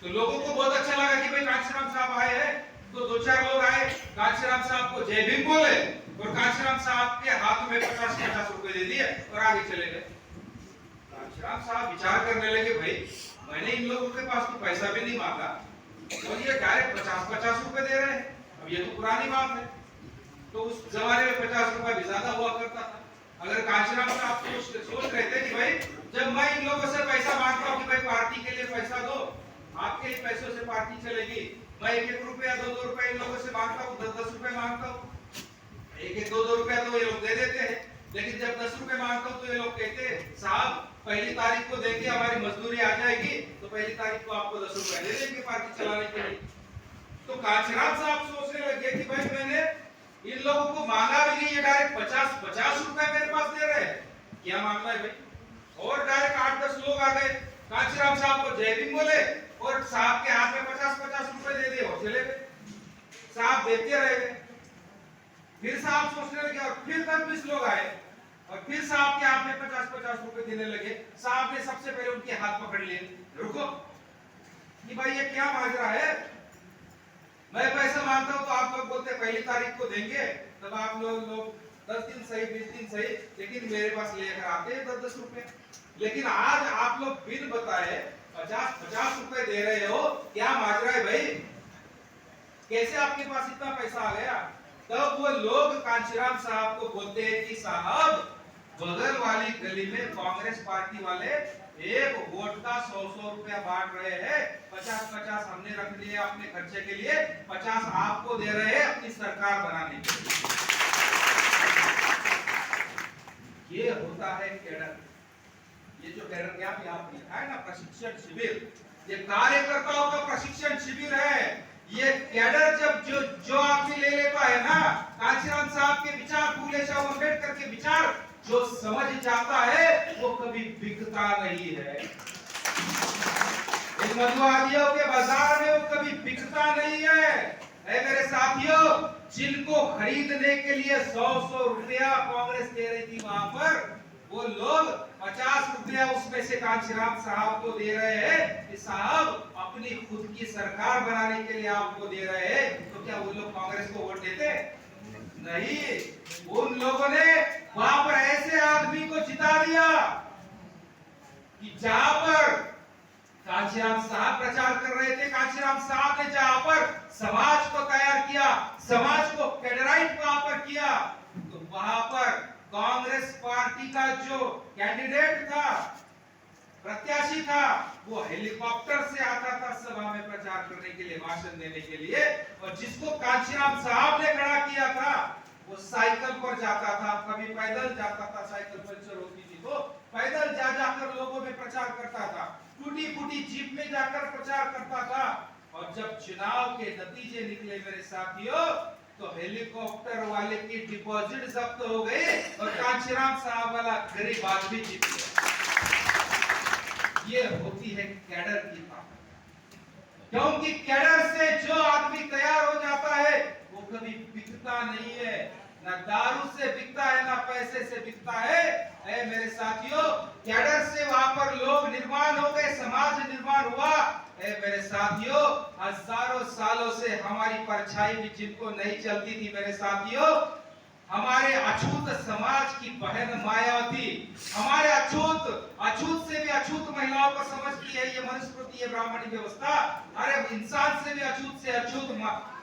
तो लोगों को बहुत अच्छा लगा कि भाई कांशीराम साहब आए हैं। तो 2-4 लोग आए, कांशीराम साहब को जय भीम बोले और कांशीराम साहब के हाथ में 50-50 रुपए दे दिए और आगे चले गए। कांशीराम साहब विचार करने लगे, भाई मैंने इन लोगों के पास तो पैसा भी नहीं मांगा और ये डायरेक्ट 50-50 रुपए दे रहे हैं, अब ये तो पुरानी बात है। तो उस जमाने में 50 रुपए भी ज्यादा हुआ करता था। अगर कांशीराम साहब सोच रहे थे कि भाई जब मैं इन लोगों से पैसा मांगता हूँ कि भाई पार्टी के लिए पैसा दो, आपके ही पैसों से पार्टी चलेगी, मैं 1-1 रुपया 2-2 रुपया इन लोगों से मांगता हूँ, 10-10 रुपए मांगता हूँ, 1-1 2-2 रुपया तो ये लोग दे देते हैं। लेकिन जब 10 रुपए मांगता हूँ तो ये लोग कहते हैं साहब पहली तारीख को देंगे, हमारी मजदूरी आ जाएगी तो पहली तारीख को आपको 10 रुपए दे देंगे पार्टी चलाने के लिए। तो कांशीराम साहब सोचने लगे कि भाई मैंने इन लोगों को मांगा भी नहीं, ये डायरेक्ट 50-50 रुपए मेरे पास दे रहे हैं, क्या मांगना है भाई। और डायरेक्ट 8-10 लोग आ गए, कांशीराम साहब को जय भीम बोले और साहब के हाथ में 50-50 रुपए दे दिए और चले गए। साहब देते रह गए। फिर साहब सोचने लगे और फिर 10-20 लोग आए और फिर साहब के हाथ में 50-50 रुपए देने लगे। साहब ने सबसे पहले उनके हाथ पकड़ लिए, रुको कि भाई ये क्या माजरा है, मैं पैसा मांगता हूं तो आप लोग बोलते पहली तारीख को देंगे, तब आप लोग 10 दिन सही 20 दिन सही, लेकिन मेरे पास लेकर आते हैं 10-10 रुपए। लेकिन आज आप लोग बिन बताए 50-50 रुपए दे रहे हो, क्या माजरा है भाई, कैसे आपके पास इतना पैसा आ गया। तब वो लोग कांशीराम साहब को बोलते हैं कि साहब बगल वाली गली में कांग्रेस पार्टी वाले एक वोट का 100-100 रुपया बांट रहे हैं, 50-50 हमने रख लिए अपने खर्चे के लिए, 50 आपको दे रहे हैं अपनी सरकार बनाने के लिए। ये होता है कैडर। ये जो कैडर क्या आपने लिखा है ना प्रशिक्षण शिविर, ये कार्यकर्ताओं का प्रशिक्षण शिविर है। ये कैडर जब जो आदमी ले लेता है ना, कांशीराम साहब के विचार, फूले शाह अम्बेडकर के विचार जो समझ जाता है वो कभी बिकता नहीं है। इन मधुवादियों के बाजार में वो कभी बिकता नहीं है। मेरे साथियों, जिनको खरीदने के लिए 100-100 रुपया कांग्रेस दे रही थी वहां पर, वो लोग 50 रुपया उसमें से कांशीराम साहब को दे रहे हैं कि साहब अपनी खुद की सरकार बनाने के लिए आपको दे रहे हैं। तो क्या वो लोग कांग्रेस को वोट देते नहीं। उन लोगों ने वहां पर ऐसे आदमी को जिता दिया कि जहां पर कांशीराम साहब प्रचार कर रहे थे, कांशीराम साहब ने जहां पर समाज को तैयार किया, समाज को फेडराइट वहां पर किया, तो वहां पर कांग्रेस पार्टी का जो कैंडिडेट था, प्रत्याशी था, वो हेलीकॉप्टर से आता था सभा में प्रचार करने के लिए, भाषण देने के लिए, और जिसको कांशीराम साहब ने खड़ा किया था वो साइकिल पर जाता था, कभी पैदल जाता था, साइकिल पंचर होती थी तो पैदल जा जाकर लोगों में प्रचार करता था, टूटी फूटी जीप में जाकर प्रचार करता था। और जब चुनाव के नतीजे निकले मेरे साथियों, तो हेलीकॉप्टर वाले की डिपॉजिट जब्त हो गई और कांशीराम साहब वाला गरीब आदमी जीत गया। ये होती है कैडर की ताकत, क्योंकि कैडर से जो आदमी तैयार हो जाता है वो कभी बिकता नहीं है, ना दारू से बिकता है, ना पैसे से बिकता है। मेरे साथियों, कैडर से वहां पर लोग निर्माण हो गए, समाज निर्माण हुआ। मेरे साथियों, हजारों सालों से हमारी परछाई भी जिनको नहीं चलती थी मेरे साथियों, हमारे अछूत समाज की बहन मायावती, हमारे अछूत अछूत से भी अछूत महिलाओं को समझती है ये मनुस्मृति, ये ब्राह्मणी व्यवस्था। अरे इंसान से भी अछूत से अछूत,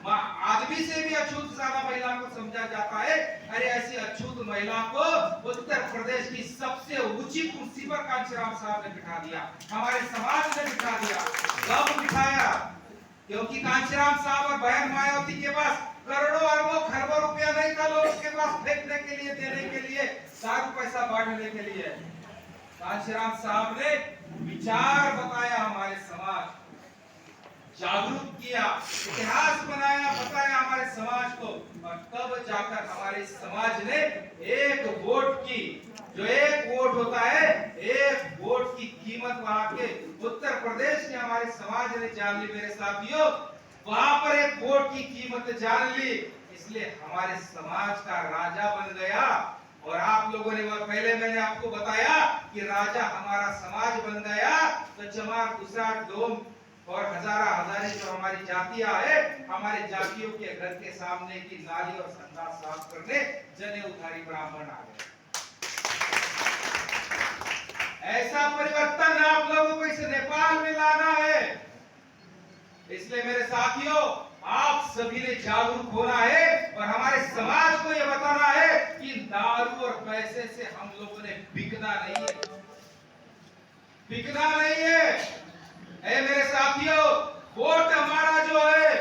आदमी से भी अछूत ज्यादा महिला को समझा जाता है। अरे ऐसी अछूत महिला को उत्तर प्रदेश की सबसे ऊंची कुर्सी पर कांचीराम साहब ने बिठा दिया, हमारे समाज ने बिठा दिया। कब बिठाया? क्योंकि कांचीराम साहब और बहन मायावती के पास करोड़ों अरबों खरबों रुपया नहीं था लोगों के पास फेंकने के लिए, देने के लिए, सारा पैसा बांटने के लिए। कांचीराम साहब ने विचार बताया, हमारे समाज जागरूक किया, इतिहास बनाया, बताया हमारे समाज को। और तब जाकर हमारे समाज ने एक वोट की, जो एक वोट होता है, एक वोट की कीमत वहां के उत्तर प्रदेश के हमारे समाज ने जान ली। मेरे साथियों, वहां पर एक वोट की कीमत जान ली, इसलिए हमारे समाज का राजा बन गया। और आप लोगों ने, पहले मैंने आपको बताया कि राजा हमारा समाज बन गया, तो चमार, गुजरात, डोम और हजारा हजारे जो हमारी जातियां है, हमारे जातियों के घर के सामने की नाली और संडास साफ करने जने उधारी ब्राह्मण आ गए। ऐसा परिवर्तन आप लोगों को इस नेपाल में लाना है। इसलिए मेरे साथियों, आप सभी ने जागरूक होना है और हमारे समाज को यह बताना है कि दारू और पैसे से हम लोगों ने बिकना नहीं है, बिकना नहीं है। मेरे साथियों, वोट हमारा जो है,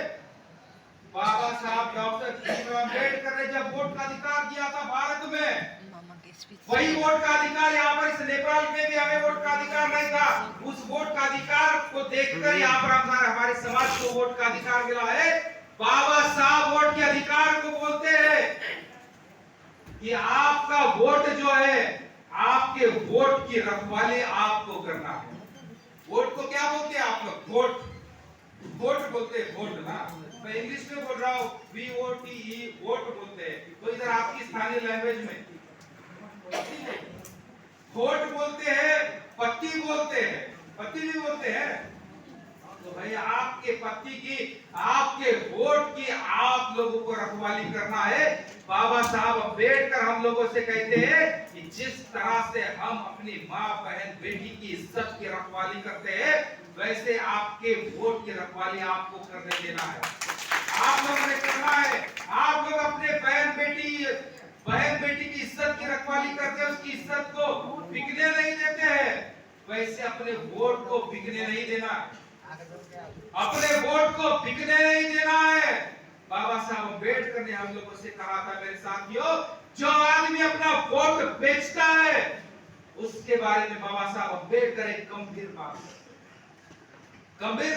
बाबा साहब डॉक्टर भीमराव अम्बेडकर ने जब वोट का अधिकार दिया था भारत में, वही वोट का अधिकार यहाँ पर इस नेपाल में भी हमें वोट का अधिकार नहीं था। उस वोट का अधिकार को देखकर यहाँ पर हमारे समाज को वोट का अधिकार मिला है। बाबा साहब वोट के अधिकार को बोलते हैं कि आपका वोट जो है, आपके वोट की रखवाली आपको करना है। वोट को क्या बोलते हैं आप लोग? वोट, वोट बोलते हैं, वोट ना, मैं इंग्लिश में बोल रहा हूँ, VOTE, वोट बोलते हैं। तो इधर आपकी स्थानीय लैंग्वेज में वोट बोलते हैं, पत्ती बोलते हैं, पत्ती भी बोलते हैं। तो भाई आपके पत्ती की, आपके वोट की आप लोगों को रखवाली करना है। बाबा साहब अम्बेडकर हम लोगों से कहते हैं कि जिस तरह से हम अपनी माँ, बहन, बेटी की इज्जत की रखवाली करते हैं, वैसे आपके वोट की रखवाली आपको करने देना है, आप लोगों ने करना है। आप लोग अपने बहन बेटी की इज्जत की रखवाली करते हैं, उसकी इज्जत को बिकने नहीं देते हैं, वैसे अपने वोट को बिकने नहीं देना, अपने वोट को बिकने नहीं देना है। बाबा साहब अम्बेडकर ने हम लोगों से कहा था, मेरे साथियों, जो आदमी अपना वोट बेचता है, उसके बारे में बाबा साहब अम्बेडकर एक गंभीर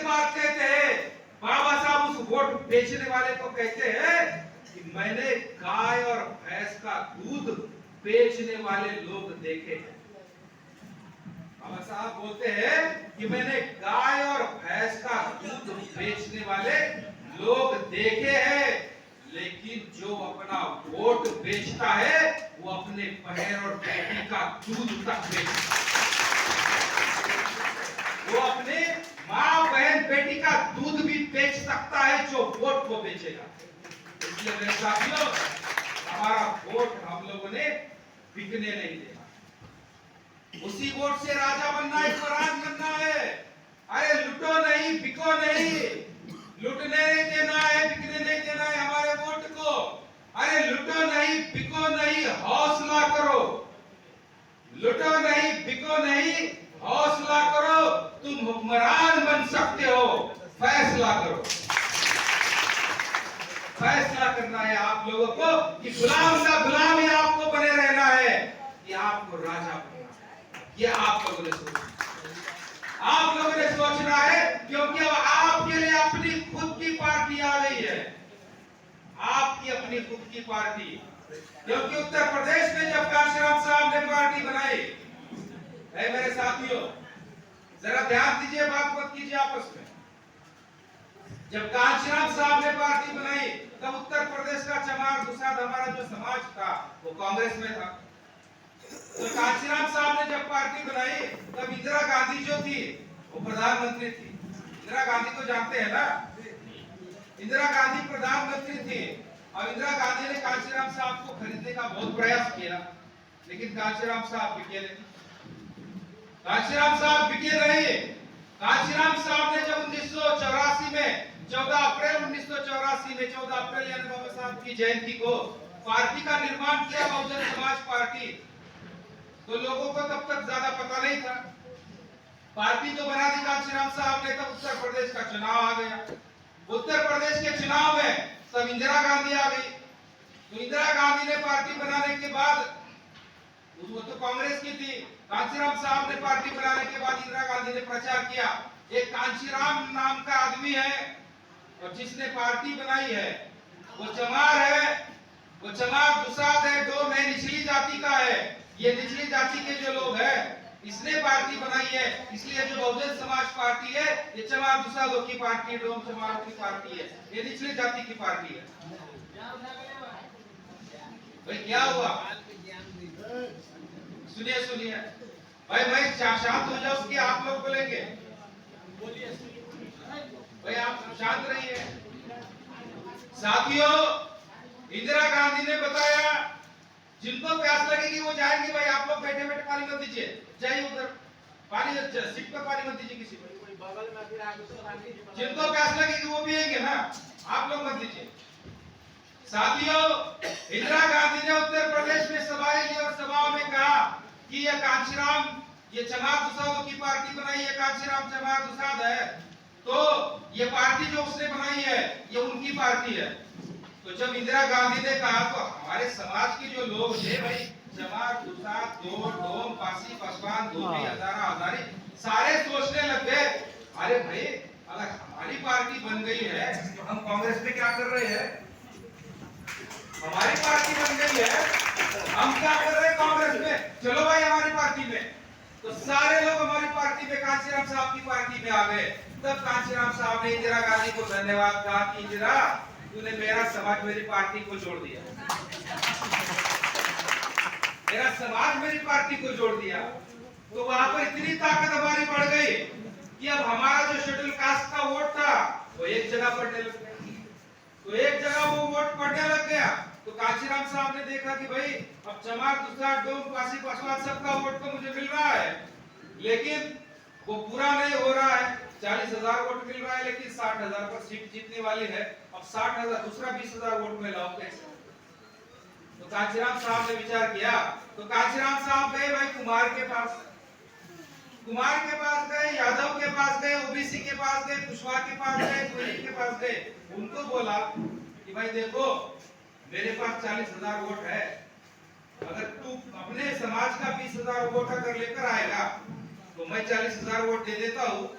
बात कहते हैं। बाबा साहब उस वोट बेचने वाले को कहते हैं कि मैंने गाय और भैंस का दूध बेचने वाले लोग देखे हैं। बाबा साहब बोलते हैं कि मैंने गाय और भैंस का दूध बेचने वाले लोग देखे हैं, लेकिन जो अपना वोट बेचता है, वो अपने बहन और बेटी का दूध तक बेचता है। वो अपने माँ, बहन, बेटी का दूध भी बेच सकता है जो वोट को बेचेगा। इसलिए मेरे साथियों, हमारा वोट हम लोगों ने बिकने नहीं देना। उसी वोट से राजा बनना है, स्वराज बनना है। अरे लुटो नहीं, बिको नहीं, लुटने नहीं देना है, बिकने नहीं देना है हमारे वोट को। अरे लुटो नहीं, बिको नहीं, हौसला करो। लुटो नहीं, बिको नहीं, हौसला करो। तुम हुक्मरान बन सकते हो, फैसला करो। फैसला करना है आप लोगों को कि गुलाम का गुलाम ही आपको बने रहना है, कि आपको राजा बनना है। ये आप लोगों ने सोचना है, क्योंकि अब आपके लिए अपनी खुद की पार्टी आ गई है, आपकी अपनी खुद की पार्टी। क्योंकि उत्तर प्रदेश में जब कांशीराम साहब ने पार्टी बनाई, मेरे साथियों जरा ध्यान दीजिए, बात मत कीजिए आपस में। जब कांशीराम साहब ने पार्टी बनाई, तब उत्तर प्रदेश का चमार, गुजरात, हमारा जो समाज था वो कांग्रेस में था। तो कांशीराम साहब ने जब पार्टी बनाई, तब इंदिरा गांधी जो थी वो प्रधानमंत्री थी। इंदिरा गांधी को जानते हैं ना? इंदिरा गांधी प्रधानमंत्री थी। अब इंदिरा गांधी ने कांशीराम साहब को खरीदने का बहुत प्रयास किया, लेकिन कांशीराम साहब बिके नहीं। कांशीराम साहब बिके नहीं। कांशीराम साहब ने जब 1984 में 14 अप्रैल 1984 में 14 अप्रैल यानी बाबा साहब की जयंती को पार्टी का निर्माण किया, बहुजन समाज पार्टी, तो लोगों को तब तक ज्यादा पता नहीं था। पार्टी तो बना दी कांशीराम साहब ने, तब उत्तर प्रदेश का चुनाव आ गया। उत्तर प्रदेश के चुनाव में तब इंदिरा गांधी आ गई। तो इंदिरा गांधी ने पार्टी बनाने के बाद, वो तो कांग्रेस की थी, कांशीराम साहब ने पार्टी बनाने के बाद इंदिरा गांधी ने प्रचार किया एक कांशीराम नाम का आदमी है और जिसने पार्टी बनाई है वो चमार है, वो चमार दुसाद है, दो मैं निचली जाति का है, ये निचली जाति के जो लोग हैं इसने पार्टी बनाई है, इसलिए जो बहुजन समाज पार्टी है ये चमार दुसादों की पार्टी है, डोम चमारों की पार्टी है, ये निचली जाति की पार्टी है। भाई क्या हुआ? सुनिए सुनिए भाई, मैं शांत हो जाओ, उसकी आप लोग बोलेंगे, भाई आप शांत रहिए। साथियों, इंदिरा गांधी ने बताया जिनको प्यास लगेगी वो जाएंगे, भाई आप लोग बैठे बैठे पानी मत दीजिए, जाइए उधर पानी, सीट पर पानी मत दीजिए किसी को, जिनको प्यास लगेगी वो पिएंगे ना, आप लोग मत दीजिए। साथियों, इंदिरा गांधी ने उत्तर प्रदेश में सभाएं ली और सभाओं में कहा कि ये कांशीराम, ये चमार दुसादों की पार्टी बनाई है, कांशीराम चमार दुसाद है, तो ये पार्टी जो उसने बनाई है ये उनकी पार्टी है। तो जब इंदिरा गांधी ने कहा तो हमारे समाज के जो लोग थे भाई, चमार दुसाद, दोड़, डोम, पासी, पासवान, धोबी, हजारा, हजारी, सारे सोचने लग गए, अरे भाई अगर हमारी पार्टी बन गई है तो हम कांग्रेस में क्या कर रहे हैं? हमारी पार्टी बन गई है, हम क्या कर रहे हैं कांग्रेस में? चलो भाई हमारी पार्टी में। तो सारे लोग हमारी पार्टी में, कांशीराम साहब की पार्टी में आ गए। तब कांशीराम साहब ने इंदिरा गांधी को धन्यवाद कहा कि इंदिरा, तूने मेरा समाज मेरी पार्टी को जोड़ दिया, मेरा समाज मेरी पार्टी को जोड़ दिया। तो वहां पर इतनी ताकत हमारी बढ़ गई कि अब हमारा जो शेड्यूल कास्ट का वोट था वो एक जगह पड़ने लग गया, तो एक जगह वो वोट पड़ने लग गया। तो कांशीराम साहब ने देखा कि भाई अब चमार दुसाद, डोम, पासी, पासवान सबका वोट तो मुझे मिल रहा है, लेकिन वो पूरा नहीं हो रहा है। 40,000 वोट मिल रहा है लेकिन 60,000 पर सीट जीतने वाली है, अब 60,000 दूसरा 20,000 वोट में लाओ कैसे? तो कांशीराम साहब ने विचार किया, तो कांशीराम साहब गए भाई कुमार के पास, कुमार के पास गए, यादव के पास गए, ओबीसी के पास गए, कुशवाहा के पास गए, कोहली के पास गए। उनको बोला कि भाई देखो मेरे पास 40,000 वोट है, अगर तू अपने समाज का 20,000 वोट अगर लेकर आएगा तो मैं 40,000 वोट दे देता हूँ,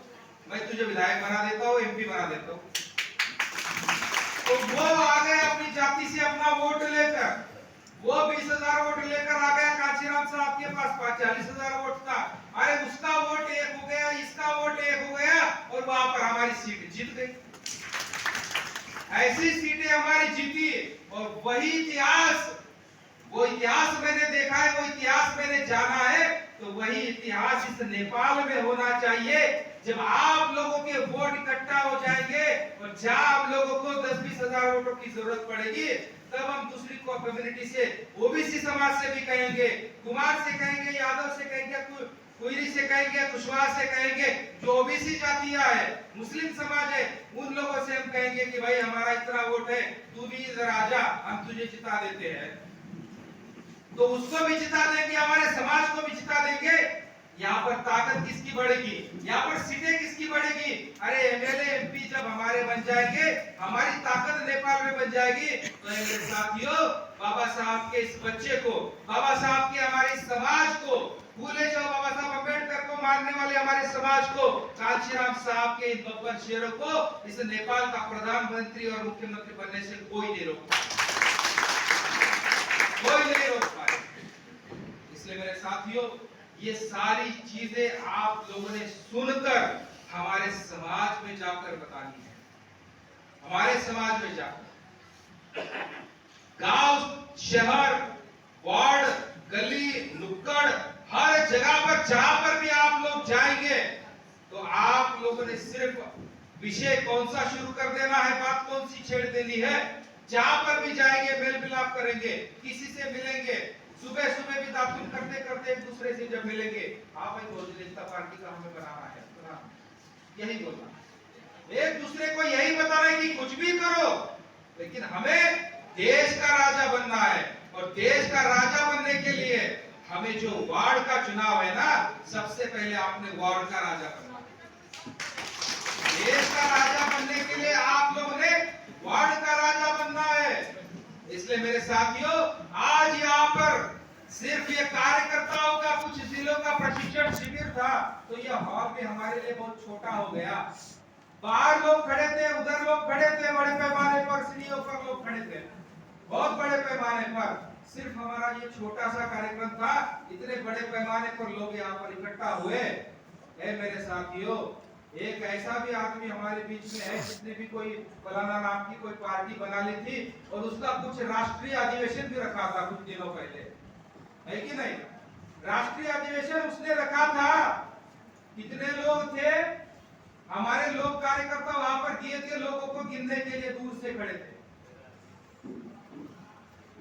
मैं तुझे विधायक बना देता हूँ, एमपी बना देता हूँ। तो वो आ गए अपनी जाति से अपना वोट लेकर, वो 20,000 वोट लेकर आ गया कांशीराम साहब के पास, 40,000 वोट था। अरे उसका वोट एक हो गया, इसका वोट एक हो गया और वहां पर हमारी सीट जीत गई। ऐसी सीटें हमारी जीती और वही इतिहास, वो इतिहास मैंने देखा है, वो इतिहास मैंने जाना है, तो वही इतिहास इस नेपाल में होना चाहिए। जब आप लोगों के वोट इकट्ठा हो जाएंगे और जहां आप लोगों को 10-20 हजार वोटों की जरूरत पड़ेगी, तब हम दूसरी कम्युनिटी से, ओबीसी समाज से भी कहेंगे, कुमार से कहेंगे, यादव से कहेंगे, कोयरी से कहेंगे, कुशवाहा से कहेंगे, जो ओबीसी जातियां है, मुस्लिम समाज है, उन लोगों से हम कहेंगे कि भाई हमारा इतना वोट है, तू भी इधर आ जा, हम तुझे जिता देते हैं। तो उसको भी जिता देंगे, हमारे समाज को भी जिता देंगे। यहाँ पर ताकत किसकी बढ़ेगी? यहाँ पर सीटें किसकी बढ़ेगी? अरे एमएलए एमपी जब हमारे बन जाएंगे, हमारी ताकत नेपाल में बन जाएगी। तो मेरे साथियों, बाबा साहब के इस बच्चे को, बाबा साहब के हमारे समाज को, भूले जाओ बाबा साहब अम्बेडकर को मानने वाले हमारे समाज को, कांशीराम साहब के इन बब्बर शेरों को इस नेपाल का प्रधानमंत्री और मुख्यमंत्री बनने से कोई नहीं रोक पाए, कोई नहीं रोक पाए। इसलिए मेरे साथियों, ये सारी चीजें आप लोगों ने सुनकर हमारे समाज में जाकर बतानी है, हमारे समाज में जाकर, गांव, शहर, वार्ड, गली, नुक्कड़, हर जगह पर जहां पर भी आप लोग जाएंगे तो आप लोगों ने सिर्फ विषय कौन सा शुरू कर देना है, बात कौन सी छेड़ देनी है, जहां पर भी जाएंगे मेल मिलाप करेंगे, किसी से मिलेंगे, सुबह सुबह भी दातुन करते करते एक दूसरे से जब मिलेंगे, हाँ भाई बहुजन जनता पार्टी का हमें बनाना है, यही बोलना। एक दूसरे को यही बता रहे कि कुछ भी करो, लेकिन हमें देश का राजा बनना है। और देश का राजा बनने के लिए हमें जो वार्ड का चुनाव है ना, सबसे पहले आपने वार्ड का राजा बनना है। देश का राजा बनने के लिए आप लोगों ने वार्ड का राजा बनना है। इसलिए मेरे साथियों, आज यहाँ पर सिर्फ ये कार्यकर्ताओं का कुछ जिलों का प्रशिक्षण शिविर था, तो यह हॉल भी हमारे लिए बहुत छोटा हो गया। बाहर लोग खड़े थे, उधर लोग खड़े थे, बड़े पैमाने पर सीढ़ियों पर लोग खड़े थे, बहुत बड़े पैमाने पर। सिर्फ हमारा ये छोटा सा कार्यक्रम था, इतने बड़े पैमाने पर लोग यहाँ पर इकट्ठा हुए। मेरे साथियों, एक ऐसा भी आदमी हमारे बीच में है जिसने भी कोई फलाना नाम की कोई पार्टी बना ली थी और उसका कुछ राष्ट्रीय अधिवेशन भी रखा था कुछ दिनों पहले, है कि नहीं? राष्ट्रीय अधिवेशन उसने रखा था। कितने लोग थे? हमारे लोग कार्यकर्ता वहां पर गए थे, लोगों को गिनने के लिए दूर से खड़े थे।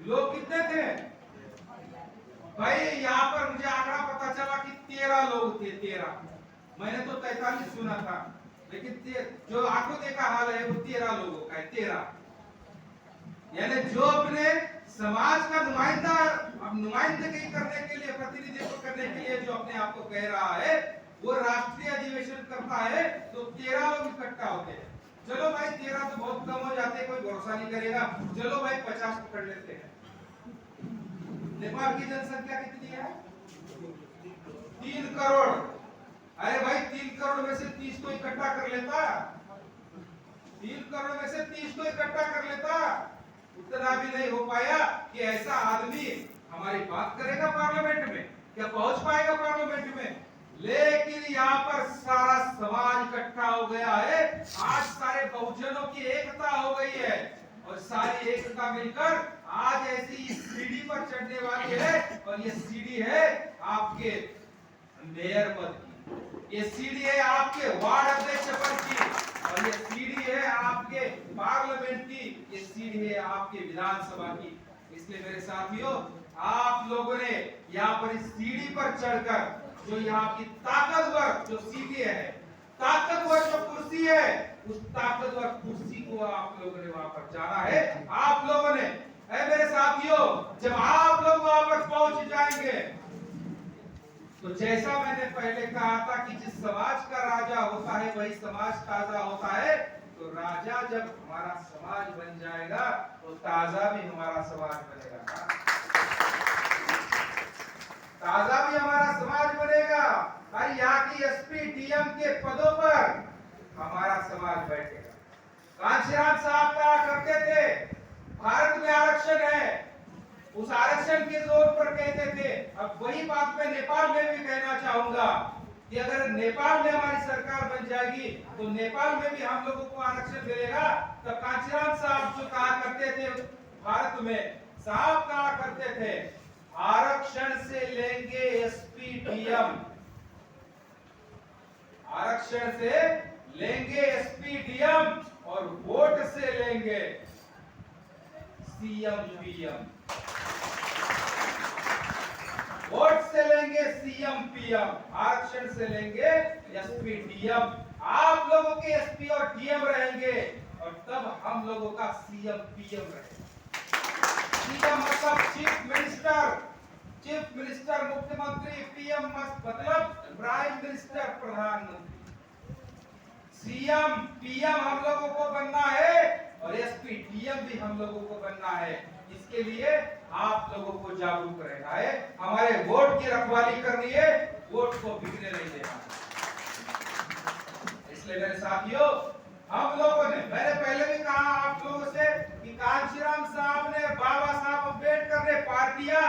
लोग कितने थे भाई? यहाँ पर मुझे आंकड़ा पता चला कि 13 लोग थे। 13, मैंने तो 43 सुना था, लेकिन जो आंखों देखा हाल है वो 13 लोगों का है। 13 यानी जो अपने समाज का नुमाइंदगी करने के लिए, प्रतिनिधित्व करने के लिए जो अपने आप को कह रहा है, वो राष्ट्रीय अधिवेशन करता है तो 13 लोग इकट्ठा होते हैं। चलो भाई 13 तो बहुत कम हो जाते हैं, कोई भरोसा नहीं करेगा, चलो भाई 50 पकड़ लेते हैं। नेपाल की जनसंख्या कितनी है? 3 करोड़। अरे भाई 3 करोड़ में से 30 तो इकट्ठा कर लेता, 3 करोड़ में से 30 तो इकट्ठा कर लेता। उतना भी नहीं हो पाया कि ऐसा आदमी हमारी बात करेगा पार्लियामेंट में, क्या पहुंच पाएगा पार्लियामेंट में? लेकिन यहाँ पर सारा समाज इकट्ठा हो गया है। आज सारे बहुजनों की एकता हो गई है और सारी एकता मिलकर आज ऐसी सीढ़ी पर चढ़ने वाली है। और ये सीढ़ी है आपके मेयर पद की, ये सीढ़ी है आपके वार्ड अध्यक्ष पद की, और ये सीढ़ी है आपके पार्लियामेंट की, ये सीढ़ी है आपके विधानसभा की। इसलिए मेरे साथियों, आप लोगों ने यहाँ पर इस सीढ़ी पर चढ़कर जो यहाँ की ताकतवर जो सीढ़ी है, ताकतवर जो कुर्सी है, उस ताकतवर कुर्सी को आप लोगों ने वहां पर जाना है। आप लोगों ने, मेरे साथियों, जब आप लोग वहां पर पहुंच जाएंगे तो जैसा मैंने पहले कहा था कि जिस समाज का राजा होता है वही समाज ताजा होता है, तो राजा जब हमारा समाज बन जाएगा तो ताजा भी हमारा समाज बनेगा, ताजा भी हमारा समाज बनेगा। और यहाँ की एसपी डीएम के पदों पर हमारा समाज बैठेगा। कांशीराम साहब कहा करते थे भारत में आरक्षण है, उस आरक्षण के जोर पर कहते थे। अब वही बात मैं नेपाल में भी कहना चाहूंगा कि अगर नेपाल में हमारी सरकार बन जाएगी तो नेपाल में भी हम लोगों को आरक्षण मिलेगा। तब कांशीराम साहब जो कहा करते थे भारत में, साहब कहा करते थे आरक्षण से लेंगे एसपी डीएम, आरक्षण से लेंगे एसपी डीएम और वोट से लेंगे सीएम पीएम, वोट से लेंगे सीएम पीएम, आरक्षण से लेंगे एसपी डीएम। आप लोगों के एसपी और डीएम रहेंगे और तब हम लोगों का सीएम पीएम रहेगा। सीएम मतलब चीफ मिनिस्टर मुख्यमंत्री, पीएम मतलब प्राइम मिनिस्टर प्रधानमंत्री। सीएम पीएम हम लोगों को बनना है और एसपी डीएम भी हम लोगों को बनना है। इसके लिए आप लोगों को जागरूक रहना है, हमारे वोट की रखवाली करनी है, वोट को बिकने नहीं देना। इसलिए मेरे साथियों, हम लोगों ने, मैंने पहले भी कहा आप लोगों से कि कांशीराम साहब ने, बाबा साहब अम्बेडकर ने पार्टियां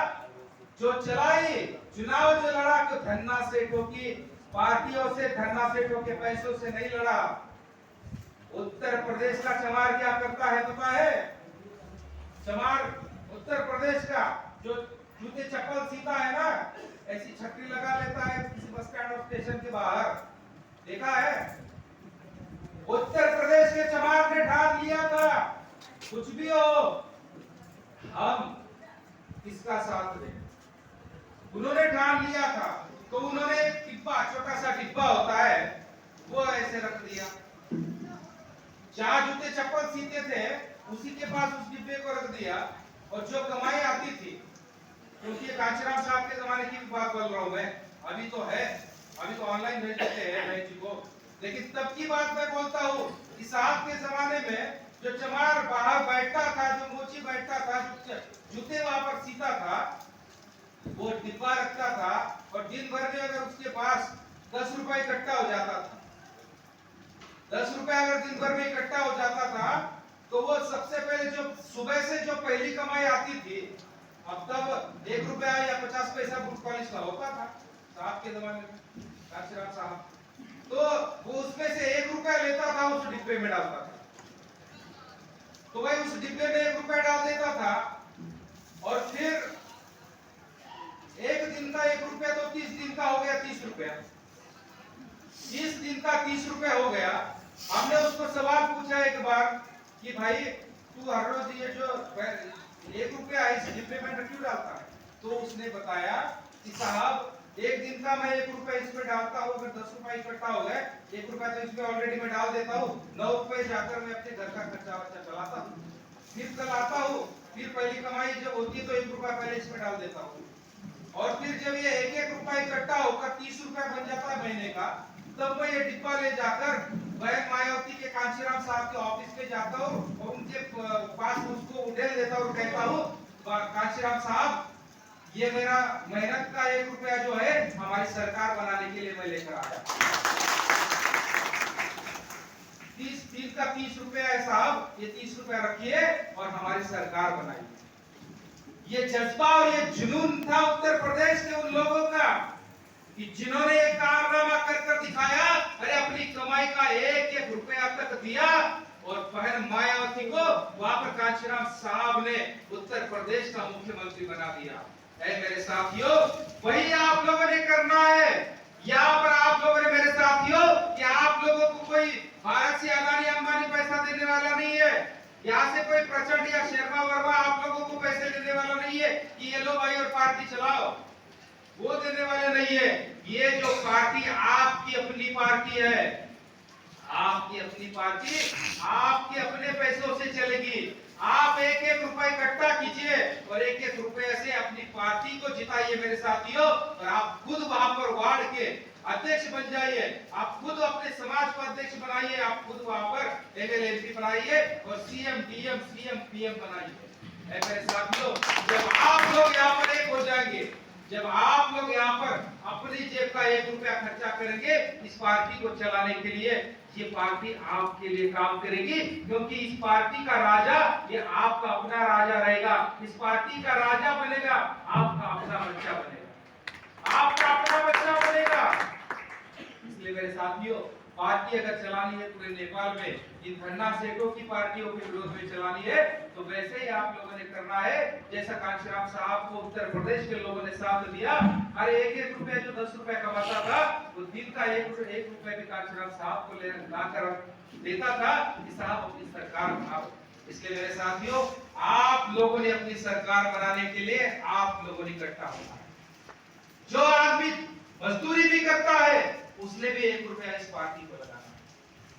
जो चलाई, चुनाव जो लड़ा, तो धन्ना सेठों की पार्टियों से, धन्ना सेठों के पैसों से नहीं लड़ा। उत्तर प्रदेश का चमार क्या करता है पता है? चमार उत्तर प्रदेश का जो जूते चप्पल सीता है ना, ऐसी छतरी लगा लेता है किसी बस स्टैंड और स्टेशन के बाहर, देखा है? उत्तर प्रदेश के चमार ने ठान लिया था कुछ भी हो हम किसका साथ दें। उन्होंने ठान लिया था तो उन्होंने एक डिब्बा, छोटा सा डिब्बा होता है, वो ऐसे रख दिया। जहां जूते चप्पल सीते थे उसी के पास उस डिब्बे को रख दिया। और जो कमाई आती थी, क्योंकि कांचीराम साहब के जमाने की बात बोल रहा हूं मैं, अभी तो है, अभी तो ऑनलाइन भेज देते हैं भाई जी को, लेकिन तब की बात मैं बोलता हूँ कि साहब के जमाने में जो चमार बाहर बैठता था, जो मोची बैठता था, जूते वहां पर सीता था, वो डिब्बा रखता था और दिन भर में अगर उसके पास 10 रुपए इकट्ठा हो जाता था, 10 रुपए अगर दिन भर में इकट्ठा हो जाता था, तो वो सबसे पहले जो सुबह से जो पहली कमाई आती थी, अब तब 1 रुपया या 50 पैसा बुक पॉलिश का होता था साहब के जमाने में, कांचीराम साहब, तो वो उसमें से 1 रुपया लेता था, उस डिब्बे में डालता था। तो भाई उस डिब्बे में 1 रुपया डाल देता था और फिर एक दिन का 1 रुपया तो 30 दिन का हो गया 30 रुपया, 30 दिन का 30 रुपया हो गया। हमने उसको सवाल पूछा एक बार कि भाई तू हर रोज ये जो 1 रुपया इस डिब्बे में क्यों डालता है, तो उसने बताया कि साहब एक दिन का मैं 1 रुपया इसमें डालता हूँ, अगर 10 रुपया इकट्ठा हो गए, 1 रुपया तो इसमें ऑलरेडी मैं डाल देता हूँ, 9 रुपये जाकर मैं अपने घर का खर्चा वर्चा चलाता हूँ, फिर कल आता हूँ, फिर पहली कमाई जब होती है तो 1 रुपया पहले इसमें डाल देता हूँ, और फिर जब ये 1-1 रुपया इकट्ठा होकर 30 रुपया बन जाता है महीने का, तब मैं ये डिब्बा ले जाकर बहन मायावती के कांचीराम साहब के ऑफिस में जाता हूँ और उनके पास उसको उड़ेल देता हूँ और कहता हूँ कांचीराम साहब ये मेरा मेहनत का 1 रुपया जो है हमारी सरकार बनाने के लिए मैं लेकर आया। 30 का 30 रुपया है साहब, ये 30 रुपया रखिए और हमारी सरकार बनाइए। ये जज्बा और ये जुनून था उत्तर प्रदेश के उन लोगों का कि जिन्होंने एक कारनामा कर दिखाया, अरे अपनी कमाई का 1-1 रुपया तक दिया और बहन मायावती को वहां पर कांचीराम साहब ने उत्तर प्रदेश का मुख्यमंत्री बना दिया। ऐ मेरे साथियों, वही आप लोगों ने करना है। यहाँ पर आप लोगों ने मेरे साथियों, कि आप लोगों को कोई भारत से अदानी अंबानी पैसा देने वाला नहीं है, यहाँ से कोई प्रचंड या शर्मा वर्मा आप लोगों को पैसे देने वाला नहीं है कि ये लो भाई और पार्टी चलाओ, वो देने वाले नहीं है। ये जो पार्टी आपकी अपनी पार्टी है, आपकी अपनी पार्टी आपके अपने पैसों से चलेगी। आप 1-1 रुपया इकट्ठा कीजिए और 1-1 रुपये से अपनी पार्टी को जिताइए मेरे साथियों, और आप खुद वहां पर वार्ड के अध्यक्ष बन जाइए, आप खुद अपने समाज को अध्यक्ष बनाइए, आप खुद वहां पर एमएलए एमपी बनाइए और सीएम डीएम सीएम पीएम बनाइए। मेरे साथियों, जब आप लोग यहाँ पर एक हो जाएंगे, जब आप लोग यहाँ पर अपनी जेब का 1 रुपया खर्चा करेंगे इस पार्टी को चलाने के लिए, ये पार्टी आपके लिए काम करेगी, क्योंकि इस पार्टी का राजा ये आपका अपना राजा रहेगा। इस पार्टी का राजा बनेगा आपका अपना बच्चा बनेगा, आपका अपना बच्चा बनेगा। इसलिए मेरे साथियों, पार्टी अगर चलानी है पूरे नेपाल में, इन धन्ना सेठों की पार्टियों के विरोध में चलानी है, तो वैसे ही आप लोगों ने करना है जैसा कांचीराम साहब को उत्तर प्रदेश के लोगों ने साथ दिया। अरे 1-1 रुपया जो 10 रुपया कमाता था, वो दिन का 1 रुपया भी कांचीराम साहब को लाकर देता था कि साहब अपनी सरकार बनाओ। इसलिए मेरे साथियों, आप लोगों ने अपनी सरकार बनाने के लिए आप लोगों ने इकट्ठा होना है। जो आदमी मजदूरी भी करता है उसने भी 1 रुपया इस पार्टी को लगाना।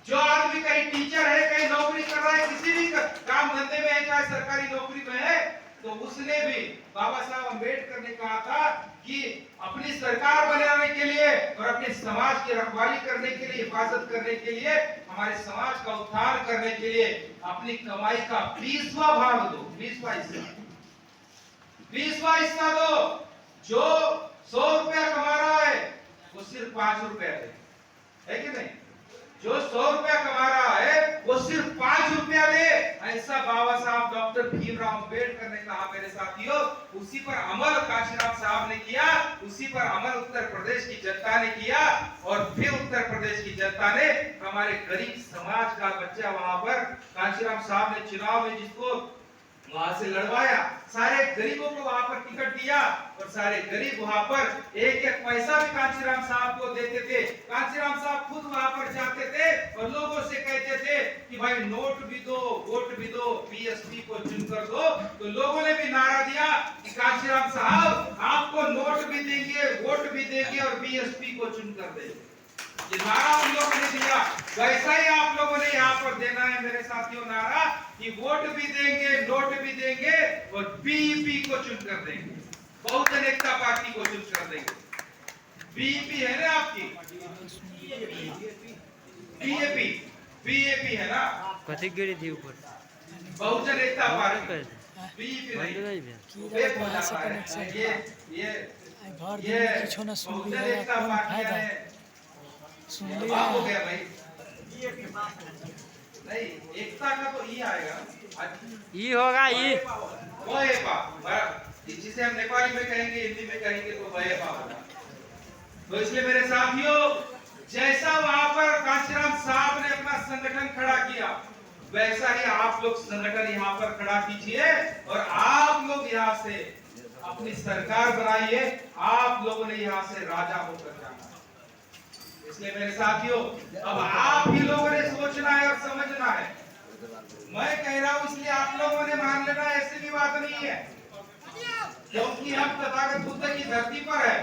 जो आदमी कहीं टीचर है, कहीं नौकरी कर रहा है, किसी भी काम धंधे में है, चाहे सरकारी नौकरी में है, तो उसने भी बाबा साहब अम्बेडकर ने कहा था कि अपनी सरकार बनाने के लिए और अपने समाज की रखवाली करने के लिए, हिफाजत करने के लिए, हमारे समाज का उत्थान करने के लिए अपनी कमाई का 20वां भाग दो, 20वां हिस्सा दो। जो 100 रुपया कमा रहा है वो सिर्फ 5 रुपया है कि नहीं? जो 100 रुपया कमा रहा है वो सिर्फ 5 रुपया दे। ऐसा बाबा साहब डॉक्टर भीमराव अंबेडकर ने कहा मेरे साथियों। उसी पर अमल कांचीराम साहब ने किया, उसी पर अमल उत्तर प्रदेश की जनता ने किया, और फिर उत्तर प्रदेश की जनता ने हमारे गरीब समाज का बच्चा वहां पर कांचीराम साहब ने चुनाव में जिसको वहां से लड़वाया, सारे गरीबों को वहां पर टिकट दिया, और सारे गरीब वहां पर एक एक पैसा भी कांचीराम साहब को देते थे। कांचीराम साहब खुद वहां पर जाते थे और लोगों से कहते थे कि भाई नोट भी दो, वोट भी दो, बीएसपी को चुनकर दो। तो लोगों ने भी नारा दिया कि कांचीराम साहब आपको नोट भी देंगे, वोट भी देंगे और बीएसपी को चुनकर देंगे। ये नारा उन लोगों ने दिया, वैसा ही आप लोगों ने यहाँ पर देना है मेरे साथियों नारा कि वोट भी देंगे, नोट भी देंगे और बीईपी को चुनकर देंगे, बहुजन एकता पार्टी को चुनकर देंगे। बीईपी है ना आपकी, बीएपी, बीएपी है ना, बहुजन एकता पार्टी, बीईपी नहीं। ये बहुजन एकता पार्टी है, हो गया भाई। नहीं, एकता का तो ई आएगा, ई होगा ई वो है पा, जिसे हम नेपाली में कहेंगे, हिंदी में कहेंगे तो वह पा होगा। तो इसलिए मेरे साथियों, जैसा वहां पर कांचीराम साहब ने अपना संगठन खड़ा किया, वैसा ही आप लोग संगठन यहाँ पर खड़ा कीजिए और आप लोग यहाँ से अपनी सरकार बनाइए। आप लोगों ने यहाँ से राजा होकर जाना। इसलिए मेरे साथियों, अब आप ही लोगों ने सोचना है और समझना है। मैं कह रहा हूं इसलिए आप लोगों ने मान लेना, ऐसी भी बात नहीं है, क्योंकि हम तथागत बुद्ध की धरती पर है।